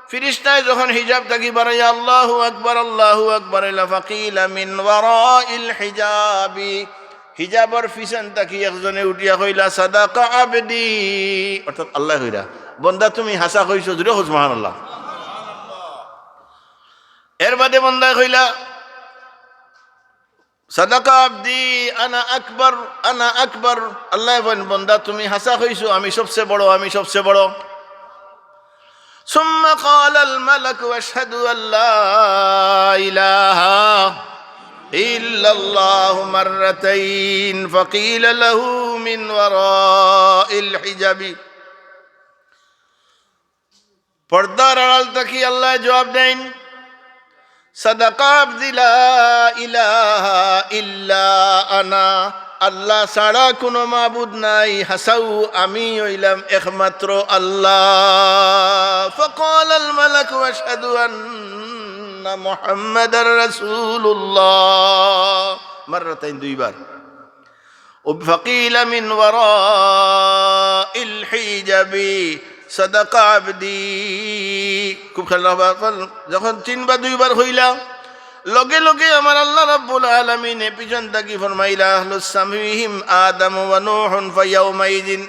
فرشتة যখন হিজাব থেকে বাড়ায় আল্লাহু আকবার ফকিলা মিন ওয়ারাইল হিজাবি হিজাবর ফিসান তাকি একজনে উঠিয়া কইলা সাদাকা আবদি, অর্থাৎ আল্লাহ কইরা বন্দা তুমি হাসা কইছো, জুড়ে হোক সুবহানাল্লাহ। এর বাদে বন্দা কইলা সাদাকা আবদি আনা আকবার আনা আকবার, আল্লাহ বলেন বন্দা তুমি হাসা কইছো, আমি সবচেয়ে বড়, আমি সবচেয়ে বড়। সুম্মা ক্বালাল মালাকু আশহাদু আল্লা ইলাহা ইল্লাল্লাহু মাররাতাইন ফাকিলা লাহু মিন ওয়ারাইল হিজাবি, পর্দার আড়াল থেকে আল্লাহ জবাব দেন সাদাকা আবদি লা ইলাহা ইল্লা আনা, আল্লাহ ছাড়া কোনো মাবুদ নাই, হাসাউ আমি হইলাম একমাত্র আল্লাহ। ফাকালাল মালাকু আশহাদু আন্না মুহাম্মাদার রাসূলুল্লাহ, মাররাতাইন দুইবার। ফাকিলা মিন ওয়ারাইল হিজাবি সাদাকা আবদি, খুব খেয়াল রাখবা, যখন 3 বা 2 বার হইলা লগে লগে আমার আল্লাহ রাব্বুল আলামিন পিছন থাকি ফরমাইলা আহলুস সামিহিম আদম ওয়া নূহুন ফায়াউমাইযিন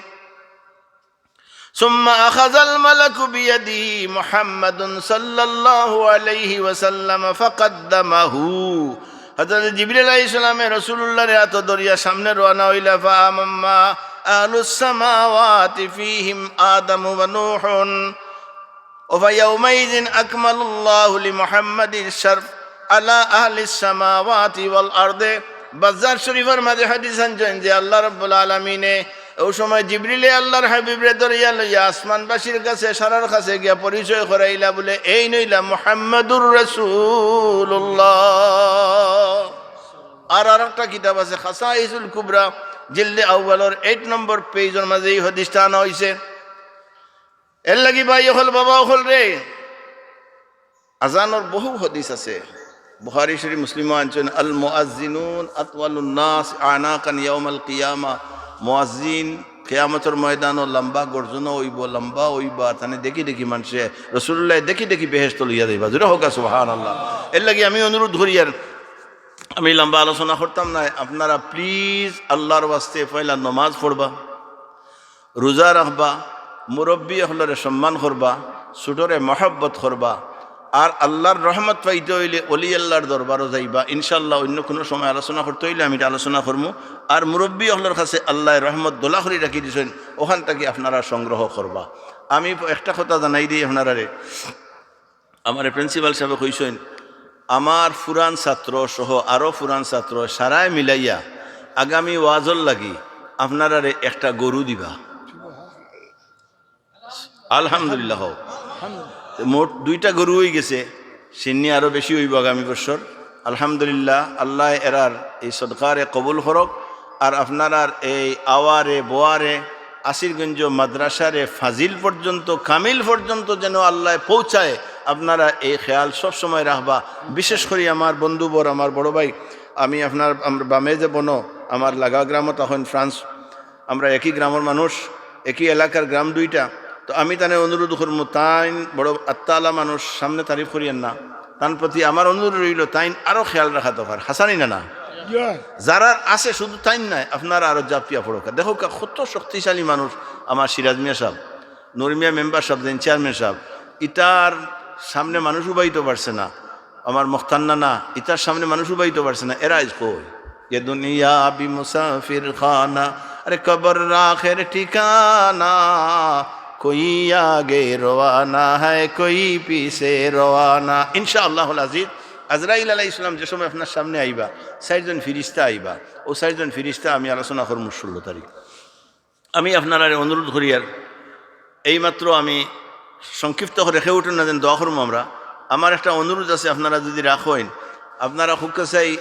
সুম্মা আখাযাল মালাকু বিয়াদিহি মুহাম্মাদুন সাল্লাল্লাহু আলাইহি ওয়াসাল্লাম ফাকাদ্দামাহু, হযরত জিবরিল আলাইহিস সালামে রাসূলুল্লাহর হাত ধরিয়া সামনে রওনা হইলা। ফাআম্মা আহলুস সামাওয়াতি ফীহিম আদম ওয়া নূহুন ওয়া ইয়াউমাইযিন আকমালুল্লাহু লিমুহাম্মাদিন শারফ আলা আহলিস সামাওয়াতি ওয়াল আরদে। বাজ্জার শরীফের মাঝে হাদিস আনছেন যে আল্লাহ রাব্বুল আলামিনে ওই সময় জিবরিলে আল্লাহর হাবিবরে ধরিয়া লইয়া আসমানবাসীর কাছে সারার কাছে গিয়া পরিচয় করাইলা, বলে এই নইলা মুহাম্মাদুর রাসূলুল্লাহ। আর একটা কিতাব আছে খাসাইসুল কুবরা জিলদে আউয়ালের 8 নম্বর পেজের মাঝে এই হাদিসটা আনা হইছে। এর লাগি ভাই হল বাবা হল রে, আজানের বহু হাদিস আছে, বুখারী শরীফ মুসলিম আনছেন আল মুআজ্জিনুন আতওয়ালুন নাস আনাকান ইয়াউমাল কিয়ামা, মুআজ্জিন কিয়ামতের ময়দানও লম্বা গর্জনা হইব, লম্বা হইবা, তানে দেখি দেখি মানুষে রাসূলুল্লাহ দেখি দেখি বেহেশত লইয়া যাইবা, জোরে হোক সুবহানাল্লাহ। এর লাগি আমি অনুরোধ করি, আর আমি লম্বা আলোচনা করতাম না, আপনারা প্লিজ আল্লাহর ওয়াস্তে পয়লা নমাজ পড়বা, রোজা রাখবা, মুরব্বী হলরে সম্মান করবা, ছোটরে মহব্বত করবা, আর আল্লাহর রহমত পাইতে হইলে অলি আল্লাহর দরবারও যাইবা ইনশাআল্লাহ। অন্য কোনো সময় আলোচনা করতে হইলে আমি আলোচনা করবো। আর মুরব্বী হলর কাছে আল্লাহ রহমত দোলা করে রাখি দিয়েছেন, ওখান থেকে আপনারা সংগ্রহ করবা। আমি একটা কথা জানাই দিই আপনারা রে, আমার প্রিন্সিপাল সাহেব কইছেন আমার ফুরান ছাত্র সহ আরও ফুরান ছাত্র সারায় মিলাইয়া আগামী ওয়াজল লাগি আপনারা রে একটা গরু দিবা। আলহামদুলিল্লাহ, মোট 2টা গরু হয়ে গেছে, সিন্নি আরও বেশি হইব আগামী বছর। আলহামদুলিল্লাহ, আল্লাহ এরার এই সদকারে কবুল হরক। আর আপনারার এই আওয়ারে বোয়ারে আসিরগঞ্জ মাদ্রাসারে ফাজিল পর্যন্ত কামিল পর্যন্ত যেন আল্লাহ পৌঁছায়, আপনারা এই খেয়াল সবসময় রাখবা। বিশেষ করে আমার বন্ধুবর, আমার বড় ভাই, আমি আপনার বামে যে বনো আমার লাগা গ্রামত এখন ফ্রান্স, আমরা একই গ্রামের মানুষ, একই এলাকার গ্রাম 2টা। তো আমি তানে অনুরোধ করবো, তাইন বড় আত্মালা মানুষ, সামনে তারিফ করিয়েন না, তার প্রতি আমার অনুরোধ রইল তাইন আরও খেয়াল রাখা দরকার। হাসানি না যারা আছে শুধু তাইন নাই, আপনারা আরও জাপিয়া পড়ো। দেখো কত শক্তিশালী মানুষ আমার সিরাজ মিয়া সাহেব, নরমিয়া মেম্বার সাহেব, দেন চেয়ারম্যান সাহেব, ইটার সামনে মানুষ উবাইতে পারছে না। আমার মুখতান্না না, ইটার সামনে মানুষ উবাইতে পারছে না। এরা আজ কই ये दुनिया भी मुसाफिर खाना, अरे कब्र आखिर ठिकाना, कोई आगे रवाना है कोई पीछे रवाना। इंशाअल्लाहुल अजीज আজরাইল আলাইহিস সালাম যে সময় আপনার সামনে আইবা, 4জন ফিরিস্তা আইবা, ও 4জন ফিরিস্তা আমি আলোচনা করব 16 তারিখ। আমি আপনারা অনুরোধ করি, আর এইমাত্র আমি সংক্ষিপ্ত রেখে উঠুন না, যেন দোয়া করব আমরা। আমার একটা অনুরোধ আছে, আপনারা যদি রাখেন, আপনারা খুব কাছেই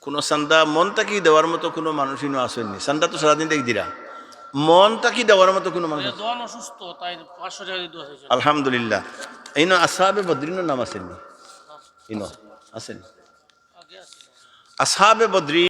কোনো চান্দা মন তাকি দেওয়ার মতো কোনো মানুষই আসেননি। চান্দা তো সারাদিন দেখ দিরা, মন তাকি দেওয়ার মতো কোনো মানুষ। আলহামদুলিল্লাহ, এই ন আসহাবে বদরিনের নাম আসেননি, ইনো আসেন আসহাবে বদরি।